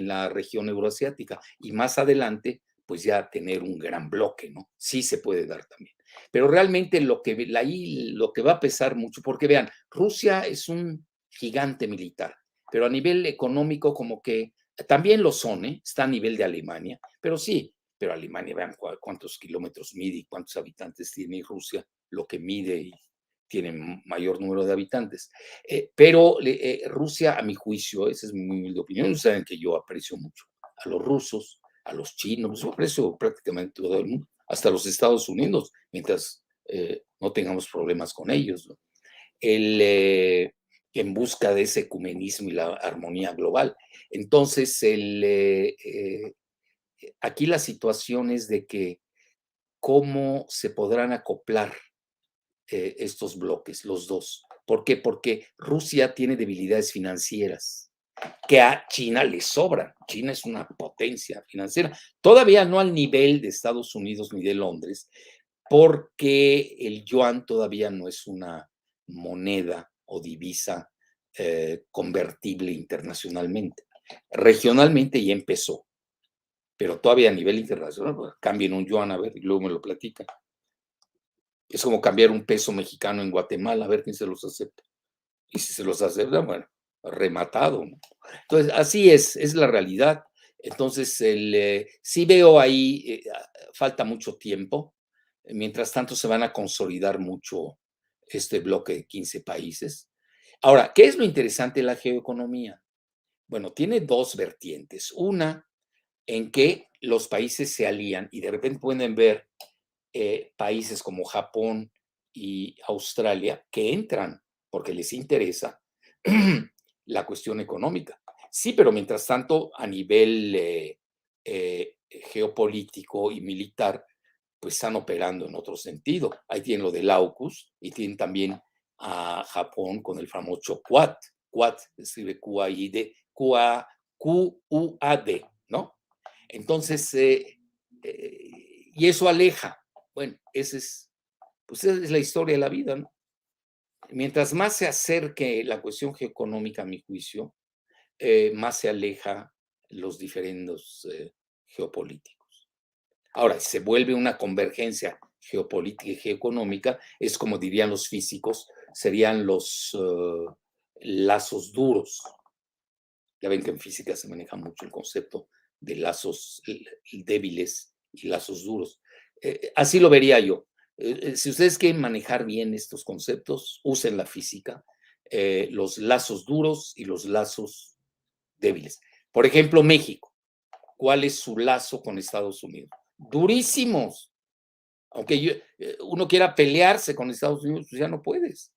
la región euroasiática. Y más adelante, pues ya tener un gran bloque, ¿no? Sí se puede dar también. Pero realmente ahí lo que va a pesar mucho, porque vean, Rusia es un gigante militar, pero a nivel económico como que también lo son, ¿eh? Está a nivel de Alemania, pero sí, pero Alemania, vean cuántos kilómetros mide y cuántos habitantes tiene, y Rusia lo que mide y tiene mayor número de habitantes. Pero Rusia, a mi juicio, esa es mi humilde opinión, saben que yo aprecio mucho a los rusos, a los chinos, yo aprecio prácticamente todo el mundo, hasta los Estados Unidos, mientras no tengamos problemas con ellos, ¿no? En busca de ese ecumenismo y la armonía global. Entonces, aquí la situación es de que cómo se podrán acoplar estos bloques, los dos. ¿Por qué? Porque Rusia tiene debilidades financieras que a China le sobran. China es una potencia financiera, todavía no al nivel de Estados Unidos ni de Londres, porque el yuan todavía no es una moneda o divisa convertible internacionalmente. Regionalmente ya empezó, pero todavía a nivel internacional, pues, cambien un yuan, a ver, y luego me lo platican. Es como cambiar un peso mexicano en Guatemala, a ver quién se los acepta. Y si se los acepta, bueno, rematado, ¿no? Entonces, así es la realidad. Entonces, sí veo ahí, falta mucho tiempo. Mientras tanto, se van a consolidar mucho este bloque de 15 países. Ahora, ¿qué es lo interesante de la geoeconomía? Bueno, tiene dos vertientes. Una, en que los países se alían y de repente pueden ver países como Japón y Australia que entran porque les interesa la cuestión económica. Sí, pero mientras tanto, a nivel geopolítico y militar, pues están operando en otro sentido. Ahí tienen lo del AUKUS y tienen también a Japón con el famoso Quad. Quad se escribe Q-A-I-D, Q-U-A-D, ¿no? Entonces, y eso aleja. Bueno, pues esa es la historia de la vida, ¿no? Mientras más se acerque la cuestión geoeconómica, a mi juicio, más se aleja los diferentes geopolíticos. Ahora, si se vuelve una convergencia geopolítica y geoeconómica, es como dirían los físicos, serían los lazos duros. Ya ven que en física se maneja mucho el concepto de lazos débiles y lazos duros. Así lo vería yo. Si ustedes quieren manejar bien estos conceptos, usen la física, los lazos duros y los lazos débiles. Por ejemplo, México. ¿Cuál es su lazo con Estados Unidos? Durísimos. Aunque uno quiera pelearse con Estados Unidos, pues ya no puedes.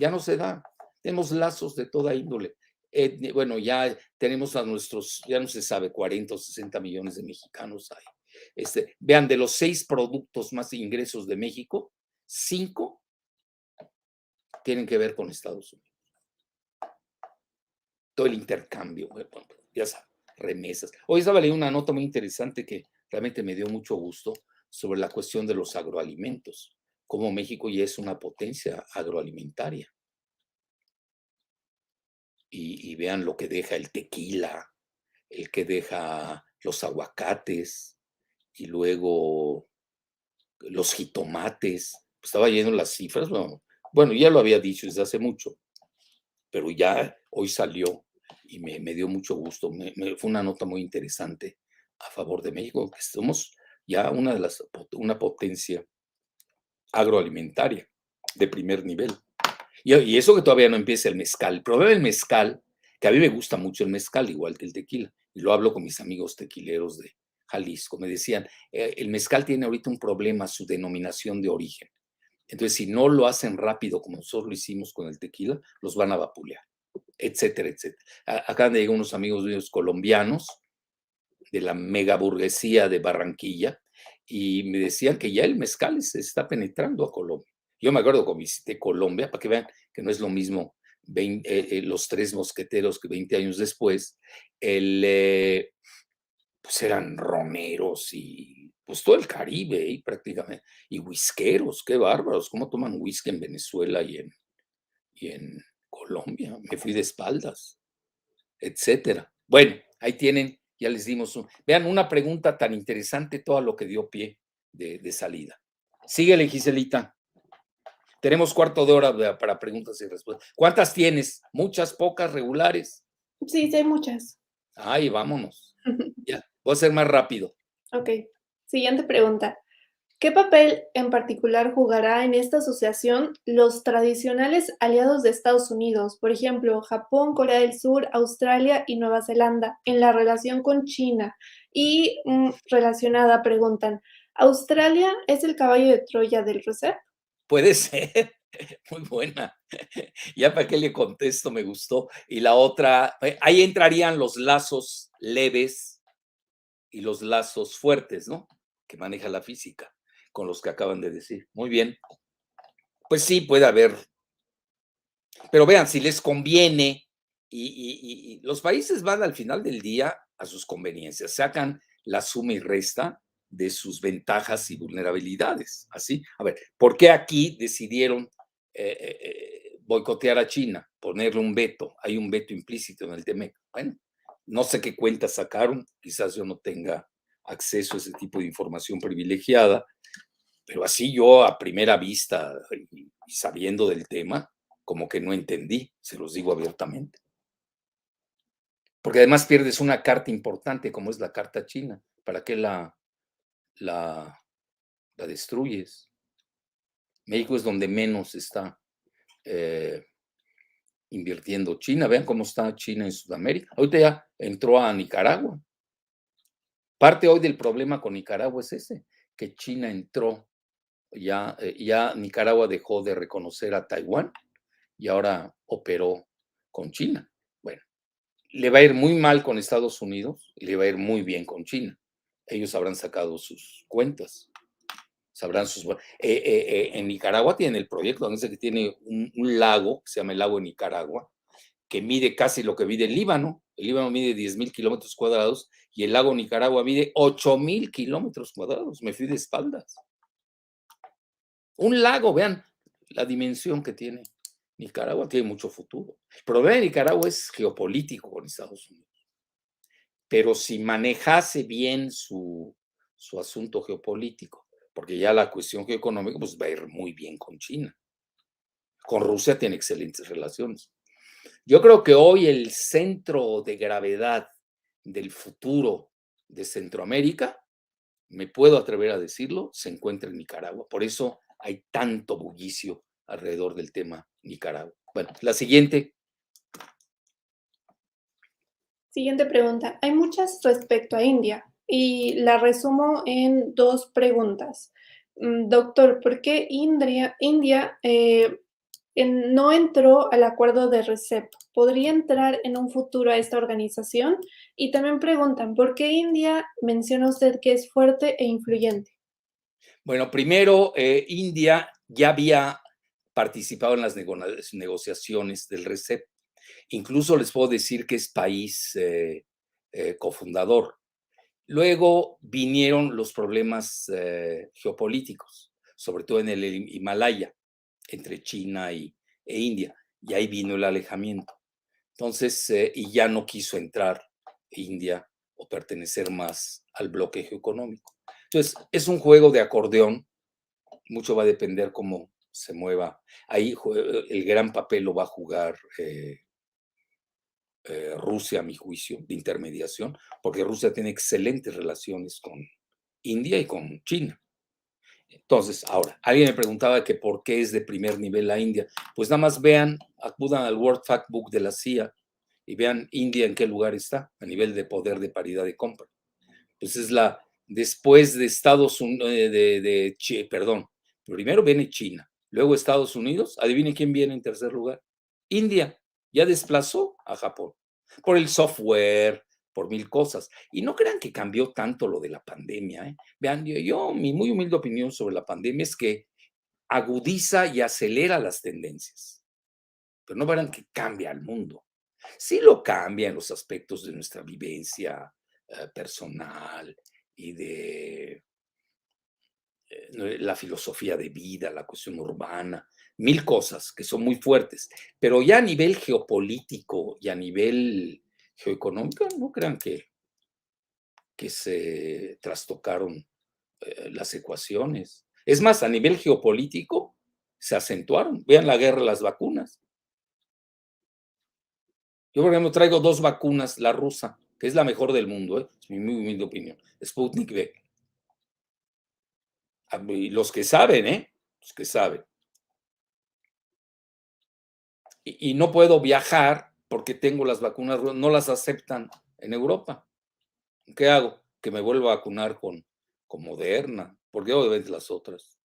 Ya no se da. Tenemos lazos de toda índole. Bueno, ya tenemos a nuestros, ya no se sabe, 40 o 60 millones de mexicanos hay. Vean, de los 6 productos más ingresos de México, 5 tienen que ver con Estados Unidos. Todo el intercambio, ya sabes, remesas. Hoy estaba leyendo una nota muy interesante que realmente me dio mucho gusto sobre la cuestión de los agroalimentos, cómo México ya es una potencia agroalimentaria. Y vean lo que deja el tequila, el que deja los aguacates y luego los jitomates. Estaba leyendo las cifras, bueno, ya lo había dicho desde hace mucho, pero ya hoy salió y me dio mucho gusto. Fue una nota muy interesante a favor de México, que somos ya una potencia agroalimentaria de primer nivel. Y eso que todavía no empieza el mezcal. El problema del mezcal, que a mí me gusta mucho el mezcal, igual que el tequila, y lo hablo con mis amigos tequileros de Jalisco, me decían, el mezcal tiene ahorita un problema, su denominación de origen. Entonces, si no lo hacen rápido como nosotros lo hicimos con el tequila, los van a vapulear, etcétera, etcétera. Acá me llegan unos amigos míos colombianos de la mega burguesía de Barranquilla y me decían que ya el mezcal se está penetrando a Colombia. Yo me acuerdo cuando visité Colombia, para que vean que no es lo mismo los 3 mosqueteros que 20 años después, pues eran roneros y pues todo el Caribe prácticamente, y whiskeros, qué bárbaros, cómo toman whisky en Venezuela y en Colombia. Me fui de espaldas, etcétera. Bueno, ahí tienen, ya les dimos vean, una pregunta tan interesante, todo lo que dio pie de salida. Síguele, Giselita. Tenemos cuarto de hora para preguntas y respuestas. ¿Cuántas tienes? ¿Muchas, pocas, regulares? Sí, sí hay muchas. Ay, vámonos. Ya, voy a ser más rápido. Ok. Siguiente pregunta. ¿Qué papel en particular jugará en esta asociación los tradicionales aliados de Estados Unidos, por ejemplo, Japón, Corea del Sur, Australia y Nueva Zelanda, en la relación con China? Y relacionada preguntan, ¿Australia es el caballo de Troya del RCEP? Puede ser, muy buena. Ya para qué le contesto, me gustó. Y la otra, ahí entrarían los lazos leves y los lazos fuertes, ¿no? Que maneja la física, con los que acaban de decir. Muy bien. Pues sí, puede haber. Pero vean, si les conviene, y los países van al final del día a sus conveniencias, sacan la suma y resta de sus ventajas y vulnerabilidades. Así, a ver, ¿por qué aquí decidieron boicotear a China, ponerle un veto? Hay un veto implícito en el TEMEC. Bueno, no sé qué cuentas sacaron, quizás yo no tenga acceso a ese tipo de información privilegiada, pero así yo a primera vista y sabiendo del tema, como que no entendí, se los digo abiertamente. Porque además pierdes una carta importante como es la carta china. ¿Para qué la destruyes? México es donde menos está invirtiendo China. Vean cómo está China en Sudamérica. Ahorita ya entró a Nicaragua. Parte hoy del problema con Nicaragua es ese, que China entró, ya Nicaragua dejó de reconocer a Taiwán y ahora operó con China. Bueno, le va a ir muy mal con Estados Unidos y le va a ir muy bien con China. Ellos habrán sacado sus cuentas, sabrán sus... en Nicaragua tienen el proyecto, donde que tiene un lago, que se llama el lago de Nicaragua, que mide casi lo que mide el Líbano. El Líbano mide 10,000 kilómetros cuadrados y el lago Nicaragua mide 8,000 kilómetros cuadrados. Me fui de espaldas. Un lago, vean la dimensión que tiene. Nicaragua tiene mucho futuro. El problema de Nicaragua es geopolítico con Estados Unidos. pero si manejase bien su asunto geopolítico, porque ya la cuestión geoeconómica, pues va a ir muy bien con China. Con Rusia tiene excelentes relaciones. Yo creo que hoy el centro de gravedad del futuro de Centroamérica, me puedo atrever a decirlo, se encuentra en Nicaragua. Por eso hay tanto bullicio alrededor del tema Nicaragua. Bueno, la siguiente. Siguiente pregunta. Hay muchas respecto a India y la resumo en dos preguntas. Doctor, ¿por qué India no entró al acuerdo de RCEP? ¿Podría entrar en un futuro a esta organización? Y también preguntan, ¿por qué India menciona usted que es fuerte e influyente? Bueno, primero, India ya había participado en las negociaciones del RCEP. Incluso les puedo decir que es país cofundador. Luego vinieron los problemas geopolíticos, sobre todo en el Himalaya, entre China e India, y ahí vino el alejamiento. Entonces, y ya no quiso entrar India o pertenecer más al bloque geoeconómico. Entonces, es un juego de acordeón, mucho va a depender cómo se mueva. Ahí el gran papel lo va a jugar Rusia, a mi juicio, de intermediación, porque Rusia tiene excelentes relaciones con India y con China. Entonces, ahora, alguien me preguntaba que por qué es de primer nivel la India. Pues nada más vean, acudan al World Factbook de la CIA y vean India en qué lugar está a nivel de poder de paridad de compra. Pues es después de Estados Unidos, perdón, primero viene China, luego Estados Unidos, adivinen quién viene en tercer lugar. India ya desplazó a Japón por el software, por mil cosas. Y no crean que cambió tanto lo de la pandemia. Vean, mi muy humilde opinión sobre la pandemia es que agudiza y acelera las tendencias, pero no verán que cambia el mundo. Sí lo cambia en los aspectos de nuestra vivencia personal y de la filosofía de vida, la cuestión urbana, mil cosas que son muy fuertes, pero ya a nivel geopolítico y a nivel geoeconómico, no crean que se trastocaron las ecuaciones. Es más, a nivel geopolítico se acentuaron. Vean la guerra de las vacunas. Yo, por ejemplo, traigo 2 vacunas, la rusa, que es la mejor del mundo, es mi muy humilde opinión, Sputnik V. Y los que saben, los que saben. Y no puedo viajar porque tengo las vacunas, no las aceptan en Europa. ¿Qué hago? Que me vuelva a vacunar con Moderna, porque obviamente las otras,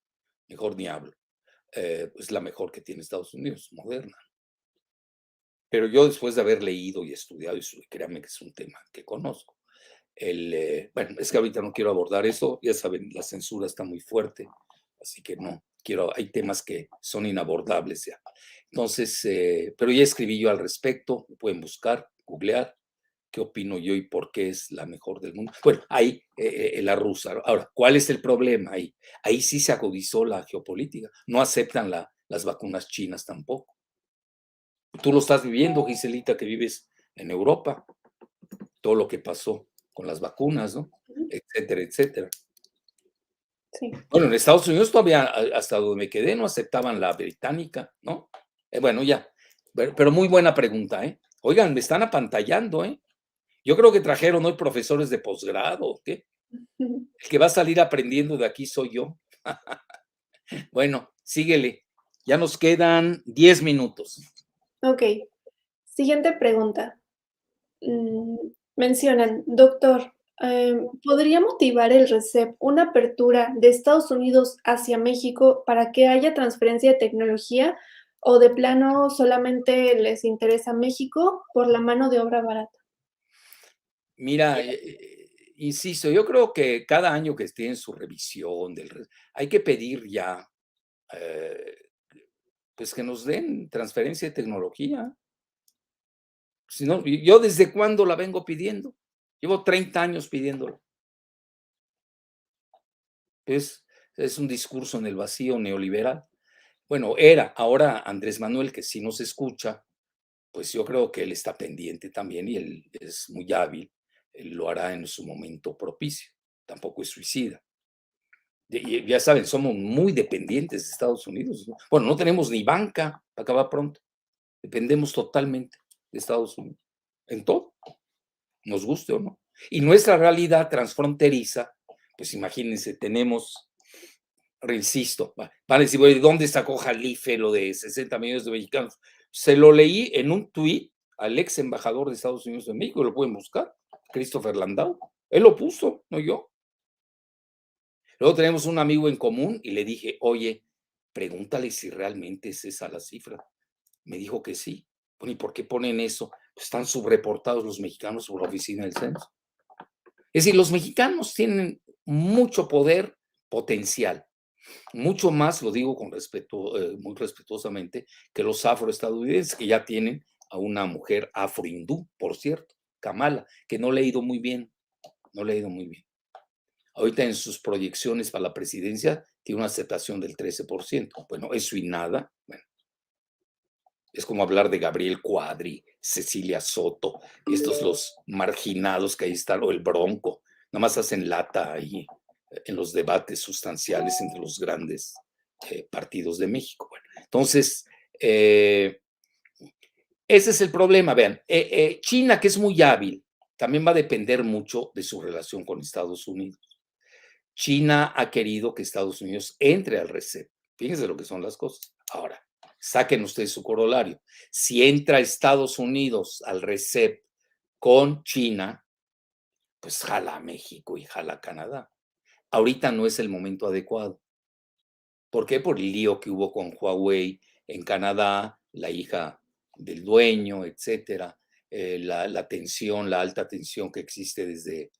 mejor ni hablo. Es la mejor que tiene Estados Unidos, Moderna. Pero yo después de haber leído y estudiado, y créanme que es un tema que conozco, bueno, es que ahorita no quiero abordar eso, ya saben, la censura está muy fuerte, así que no quiero, hay temas que son inabordables ya. Entonces, pero ya escribí yo al respecto, pueden buscar, googlear, qué opino yo y por qué es la mejor del mundo. Bueno, ahí la rusa. Ahora, ¿cuál es el problema ahí? Ahí sí se agudizó la geopolítica, no aceptan las vacunas chinas tampoco. Tú lo estás viviendo, Giselita, que vives en Europa, todo lo que pasó con las vacunas, ¿no? Etcétera, etcétera. Sí. Bueno, en Estados Unidos todavía, hasta donde me quedé, no aceptaban la británica, ¿no? Bueno, ya. Pero muy buena pregunta, ¿eh? Oigan, me están apantallando, ¿eh? Yo creo que trajeron hoy profesores de posgrado, ¿qué? El que va a salir aprendiendo de aquí soy yo. Bueno, síguele. Ya nos quedan 10 minutos. Ok. Siguiente pregunta. Mencionan, doctor, ¿podría motivar el RCEP una apertura de Estados Unidos hacia México para que haya transferencia de tecnología o de plano solamente les interesa México por la mano de obra barata? Mira, insisto, yo creo que cada año que tienen su revisión hay que pedir ya, eh, pues que nos den transferencia de tecnología. Si no, yo desde cuándo la vengo pidiendo. Llevo 30 años pidiéndola. Es, es un discurso en el vacío neoliberal. Bueno, ahora Andrés Manuel, que sí nos escucha, pues yo creo que él está pendiente también y él es muy hábil. lo hará en su momento propicio. Tampoco es suicida. Ya saben, somos muy dependientes de Estados Unidos, ¿no? Bueno, no tenemos ni banca, acaba pronto. Dependemos totalmente de Estados Unidos, en todo, nos guste o no. Y nuestra realidad transfronteriza, pues imagínense, tenemos, insisto, van a decir, bueno, ¿dónde sacó Jalife lo de 60 millones de mexicanos? Se lo leí en un tuit al ex embajador de Estados Unidos en México, lo pueden buscar, Christopher Landau. Él lo puso, no yo. Luego tenemos un amigo en común y le dije, oye, pregúntale si realmente es esa la cifra. Me dijo que sí. Bueno, ¿y por qué ponen eso? Pues están subreportados los mexicanos por la oficina del censo. Es decir, los mexicanos tienen mucho poder potencial, mucho más, lo digo con respeto, muy respetuosamente, que los afroestadounidenses, que ya tienen a una mujer afrohindú, por cierto, Kamala, que no le ha ido muy bien, no le ha ido muy bien. Ahorita en sus proyecciones para la presidencia tiene una aceptación del 13%. Bueno, eso y nada, bueno, es como hablar de Gabriel Cuadri, Cecilia Soto, estos los marginados que ahí están, o el Bronco, nada más hacen lata ahí en los debates sustanciales entre los grandes partidos de México. Bueno, entonces, ese es el problema. Vean, China, que es muy hábil, también va a depender mucho de su relación con Estados Unidos. China ha querido que Estados Unidos entre al RCEP. Fíjense lo que son las cosas. Ahora, saquen ustedes su corolario. Si entra Estados Unidos al RCEP con China, pues jala a México y jala a Canadá. Ahorita no es el momento adecuado. ¿Por qué? Por el lío que hubo con Huawei en Canadá, la hija del dueño, etcétera, la tensión, la alta tensión que existe desde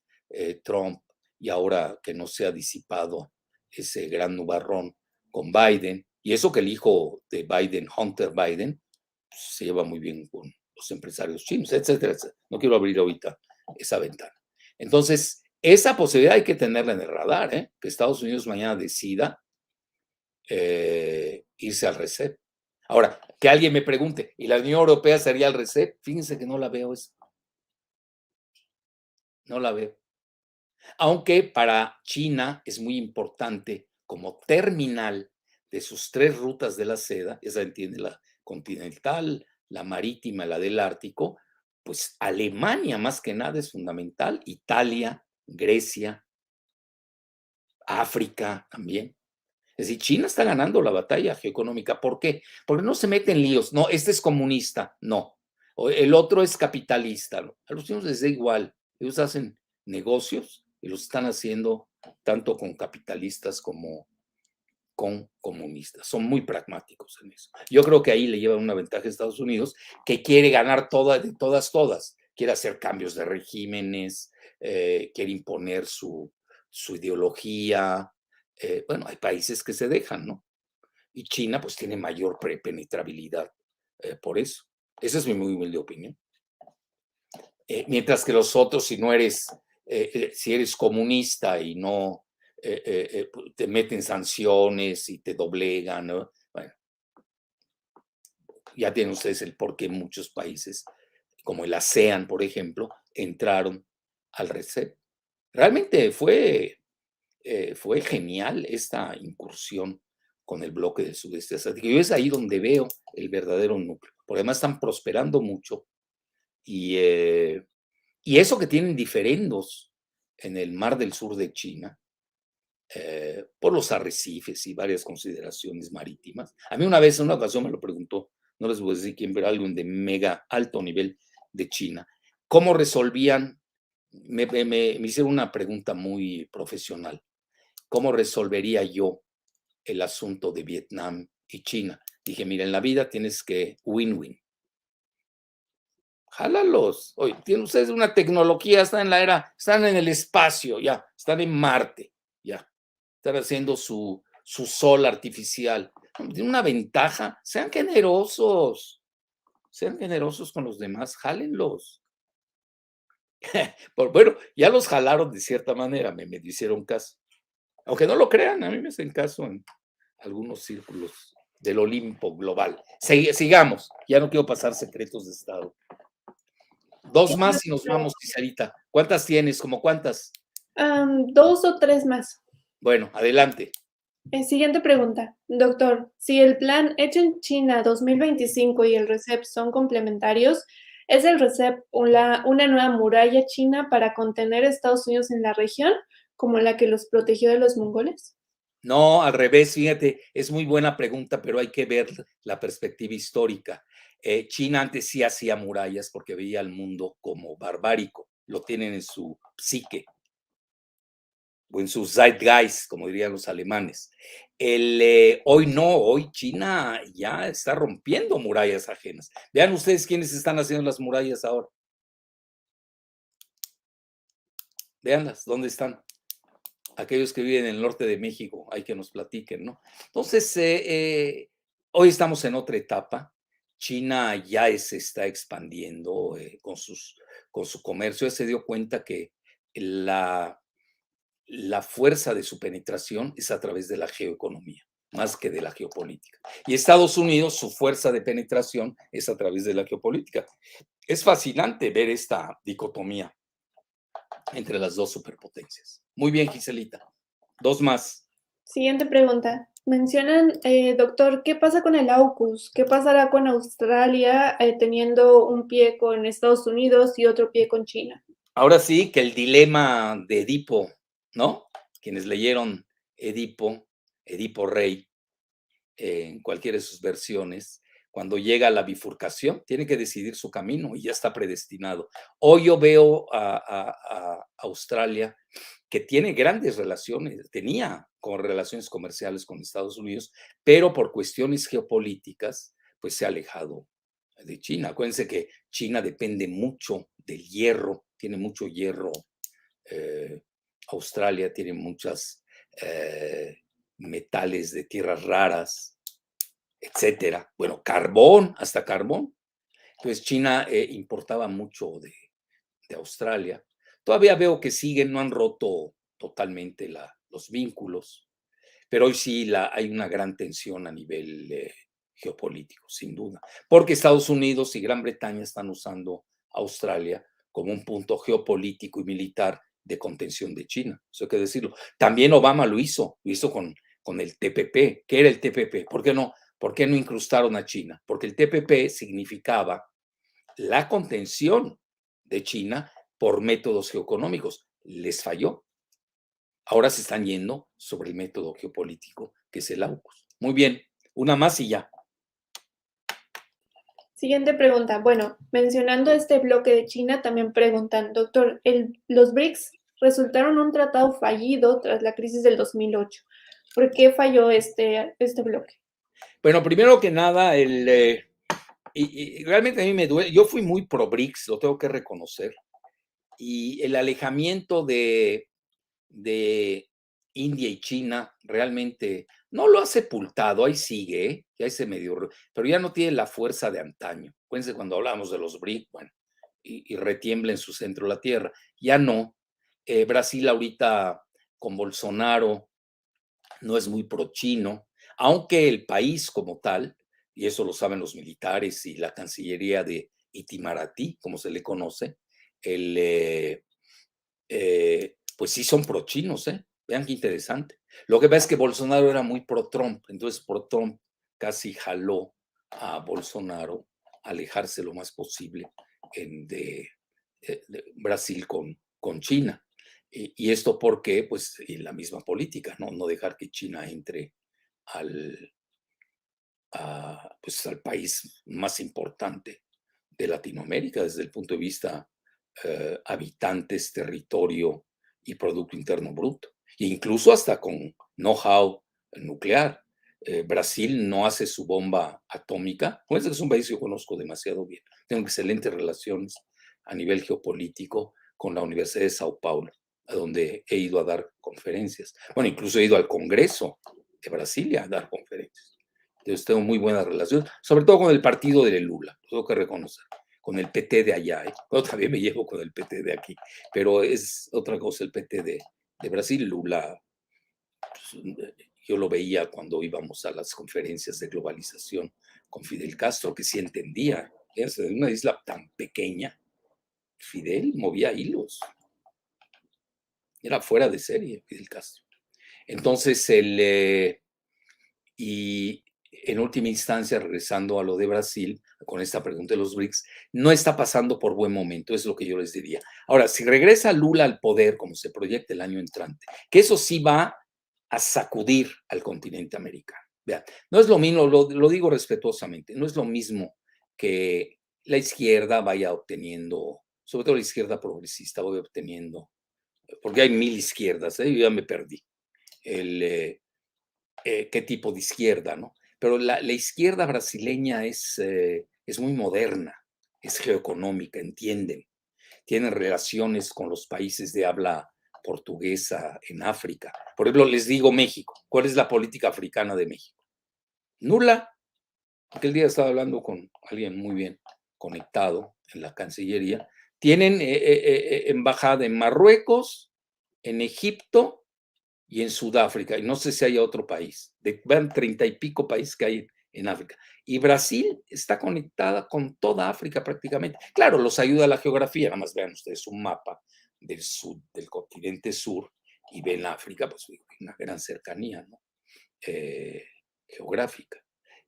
Trump y ahora que no se ha disipado ese gran nubarrón con Biden. Y eso que el hijo de Biden, Hunter Biden, pues, se lleva muy bien con los empresarios chinos, etcétera, etcétera. No quiero abrir ahorita esa ventana. Entonces, esa posibilidad hay que tenerla en el radar, ¿eh? Que Estados Unidos mañana decida irse al RCEP. Ahora, que alguien me pregunte, ¿y la Unión Europea sería el RCEP? Fíjense que no la veo eso. No la veo. Aunque para China es muy importante como terminal de sus 3 rutas de la seda, esa entiende la continental, la marítima, la del Ártico, pues Alemania más que nada es fundamental, Italia, Grecia, África también. Es decir, China está ganando la batalla geoeconómica. ¿Por qué? Porque no se mete en líos. No, este es comunista. No. O el otro es capitalista. ¿No? A los chinos les da igual. Ellos hacen negocios y los están haciendo tanto con capitalistas como con comunistas. Son muy pragmáticos en eso. Yo creo que ahí le lleva una ventaja a Estados Unidos, que quiere ganar de todas. Quiere hacer cambios de regímenes, quiere imponer su ideología. Bueno, hay países que se dejan, ¿no? Y China pues tiene mayor penetrabilidad por eso. Esa es mi muy humilde opinión. Mientras que los otros, si eres comunista y no te meten sanciones y te doblegan, ¿no? Bueno, ya tienen ustedes el por qué muchos países, como el ASEAN, por ejemplo, entraron al RCEP. Realmente fue genial esta incursión con el bloque del sudeste asiático. Y es ahí donde veo el verdadero núcleo. Porque además están prosperando mucho y eso que tienen diferendos en el mar del sur de China, por los arrecifes y varias consideraciones marítimas. A mí una vez, en una ocasión me lo preguntó, no les voy a decir quién, pero alguien de mega alto nivel de China, ¿cómo resolvían? Me hicieron una pregunta muy profesional. ¿Cómo resolvería yo el asunto de Vietnam y China? Dije, mira, en la vida tienes que win-win. Jálalos. Oye, tienen ustedes una tecnología, están en el espacio, ya, están en Marte, ya. Están haciendo su sol artificial. Tienen una ventaja, sean generosos con los demás, jálenlos. Bueno, ya los jalaron de cierta manera, me hicieron caso. Aunque no lo crean, a mí me hacen caso en algunos círculos del Olimpo global. Sigamos, ya no quiero pasar secretos de Estado. 2 más y nos vamos, Sarita. ¿Cuántas tienes? ¿Cómo cuántas? 2 o 3 más. Bueno, adelante. Siguiente pregunta. Doctor, si el plan Hecho en China 2025 y el RCEP son complementarios, ¿es el RCEP una nueva muralla china para contener a Estados Unidos en la región, como la que los protegió de los mongoles? No, al revés, fíjate, es muy buena pregunta, pero hay que ver la perspectiva histórica. China antes sí hacía murallas porque veía al mundo como barbárico, lo tienen en su psique o en su Zeitgeist, como dirían los alemanes. Hoy no, hoy China ya está rompiendo murallas ajenas. Vean ustedes quiénes están haciendo las murallas ahora. Veanlas, ¿dónde están? Aquellos que viven en el norte de México, hay que nos platiquen, ¿no? Entonces, hoy estamos en otra etapa. China ya se está expandiendo con su comercio. Ya se dio cuenta que la, la fuerza de su penetración es a través de la geoeconomía, más que de la geopolítica. Y Estados Unidos, su fuerza de penetración es a través de la geopolítica. Es fascinante ver esta dicotomía entre las dos superpotencias. Muy bien, Giselita. Dos más. Siguiente pregunta. Mencionan, doctor, ¿qué pasa con el AUKUS? ¿Qué pasará con Australia teniendo un pie con Estados Unidos y otro pie con China? Ahora sí que el dilema de Edipo, ¿no? Quienes leyeron Edipo, Edipo Rey, en cualquiera de sus versiones, cuando llega a la bifurcación, tiene que decidir su camino y ya está predestinado. Hoy yo veo a Australia que tiene grandes relaciones, tenía con relaciones comerciales con Estados Unidos, pero por cuestiones geopolíticas, pues se ha alejado de China. Acuérdense que China depende mucho del hierro, tiene mucho hierro. eh, Australia tiene muchas metales de tierras raras, etcétera. Bueno, carbón, hasta carbón. Entonces China importaba mucho de Australia. Todavía veo que siguen, no han roto totalmente los vínculos, pero hoy sí hay una gran tensión a nivel geopolítico, sin duda, porque Estados Unidos y Gran Bretaña están usando Australia como un punto geopolítico y militar de contención de China, eso hay que decirlo. También Obama lo hizo con el TPP. ¿Qué era el TPP? ¿Por qué no? ¿Por qué no incrustaron a China? Porque el TPP significaba la contención de China por métodos geoeconómicos. Les falló. Ahora se están yendo sobre el método geopolítico, que es el AUKUS. Muy bien, una más y ya. Siguiente pregunta. Bueno, mencionando este bloque de China, también preguntan, doctor, los BRICS resultaron un tratado fallido tras la crisis del 2008. ¿Por qué falló este bloque? Bueno, primero que nada, y realmente a mí me duele, yo fui muy pro BRICS, lo tengo que reconocer, y el alejamiento de India y China realmente no lo ha sepultado, ahí sigue, ya se medio, pero ya no tiene la fuerza de antaño. Acuérdense cuando hablamos de los BRICS, bueno, y retiembla en su centro la tierra, ya no. Brasil ahorita con Bolsonaro no es muy pro-chino, aunque el país como tal, y eso lo saben los militares y la Cancillería de Itamaraty, como se le conoce, el, pues sí son pro-chinos, ¿eh? Vean qué interesante. Lo que pasa es que Bolsonaro era muy pro-Trump, entonces pro-Trump casi jaló a Bolsonaro a alejarse lo más posible de Brasil con China. Y esto porque, pues, en la misma política, ¿no? No dejar que China entre al, pues, al país más importante de Latinoamérica desde el punto de vista habitantes, territorio y Producto Interno Bruto, e incluso hasta con know-how nuclear. Brasil no hace su bomba atómica, pues es un país que yo conozco demasiado bien. Tengo excelentes relaciones a nivel geopolítico con la Universidad de Sao Paulo, a donde he ido a dar conferencias. Bueno, incluso he ido al Congreso de Brasilia a dar conferencias. Entonces tengo muy buena relación, sobre todo con el partido de Lula, tengo que reconocer, con el PT de allá, ¿eh? Yo también me llevo con el PT de aquí, pero es otra cosa el PT de Brasil. Lula, pues, yo lo veía cuando íbamos a las conferencias de globalización con Fidel Castro, que sí entendía, en una isla tan pequeña, Fidel movía hilos, Era fuera de serie Fidel Castro. Entonces, y en última instancia, regresando a lo de Brasil, con esta pregunta de los BRICS, no está pasando por buen momento, es lo que yo les diría. Ahora, si regresa Lula al poder, como se proyecta el año entrante, que eso sí va a sacudir al continente americano. Vean, no es lo mismo, lo digo respetuosamente, no es lo mismo que la izquierda vaya obteniendo, sobre todo la izquierda progresista, vaya obteniendo, porque hay 1000 izquierdas, yo ya me perdí, qué tipo de izquierda, ¿no? Pero la izquierda brasileña es muy moderna, es geoeconómica, entienden, tienen relaciones con los países de habla portuguesa en África. Por ejemplo, les digo México. ¿Cuál es la política africana de México? Nula. Aquel día estaba hablando con alguien muy bien conectado en la Cancillería. Tienen embajada en Marruecos, en Egipto y en Sudáfrica, y no sé si hay otro país, vean 30 y pico países que hay en África. Y Brasil está conectada con toda África prácticamente. Claro, los ayuda la geografía, nada más vean ustedes un mapa del sur, del continente sur, y ven África, pues una gran cercanía, ¿no? Geográfica.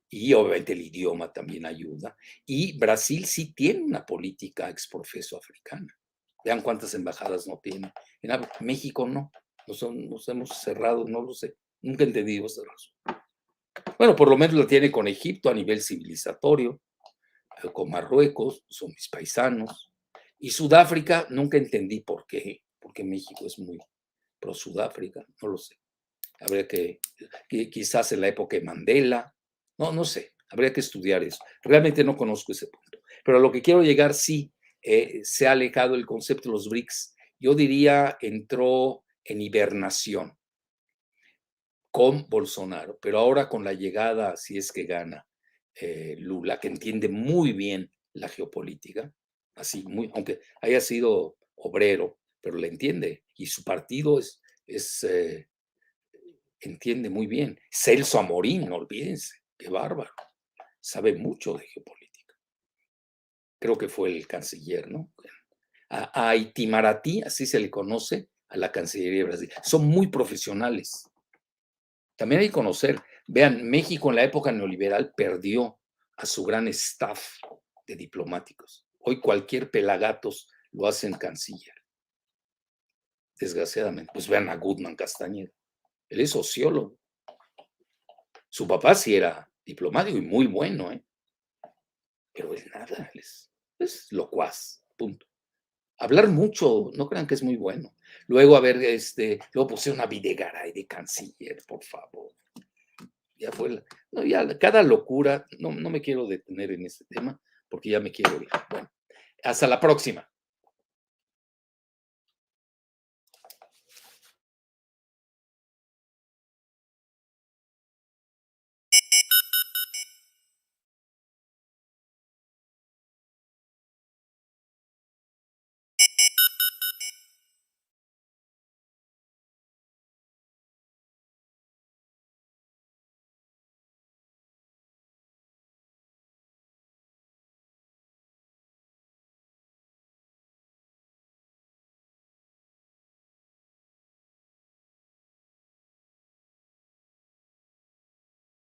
Y obviamente el idioma también ayuda. Y Brasil sí tiene una política exprofeso africana. Vean cuántas embajadas no tiene. En México no. Nos hemos cerrado, no lo sé. Nunca he entendido esa razón. Bueno, por lo menos lo tiene con Egipto a nivel civilizatorio, con Marruecos, son mis paisanos. Y Sudáfrica, nunca entendí por qué, porque México es muy pro Sudáfrica, no lo sé. Habría que quizás en la época de Mandela, no sé, habría que estudiar eso. Realmente no conozco ese punto. Pero a lo que quiero llegar, sí, se ha alejado el concepto de los BRICS. Yo diría entró en hibernación con Bolsonaro, pero ahora con la llegada, si es que gana Lula, que entiende muy bien la geopolítica, así, aunque haya sido obrero, pero la entiende, y su partido entiende muy bien. Celso Amorín, no olvídense, qué bárbaro, sabe mucho de geopolítica. Creo que fue el canciller, ¿no? A Itamaraty, así se le conoce a la Cancillería de Brasil. Son muy profesionales. También hay que conocer, vean, México en la época neoliberal perdió a su gran staff de diplomáticos. Hoy cualquier pelagatos lo hacen canciller. Desgraciadamente, pues vean a Goodman Castañeda. Él es sociólogo. Su papá sí era diplomático y muy bueno, ¿eh? Pero él nada, él es locuaz, punto. Hablar mucho, no crean que es muy bueno. Luego, a ver, luego pusieron a Videgaray de canciller, por favor. Ya fue, no, ya cada locura, no me quiero detener en este tema porque ya me quiero ir. Bueno, hasta la próxima.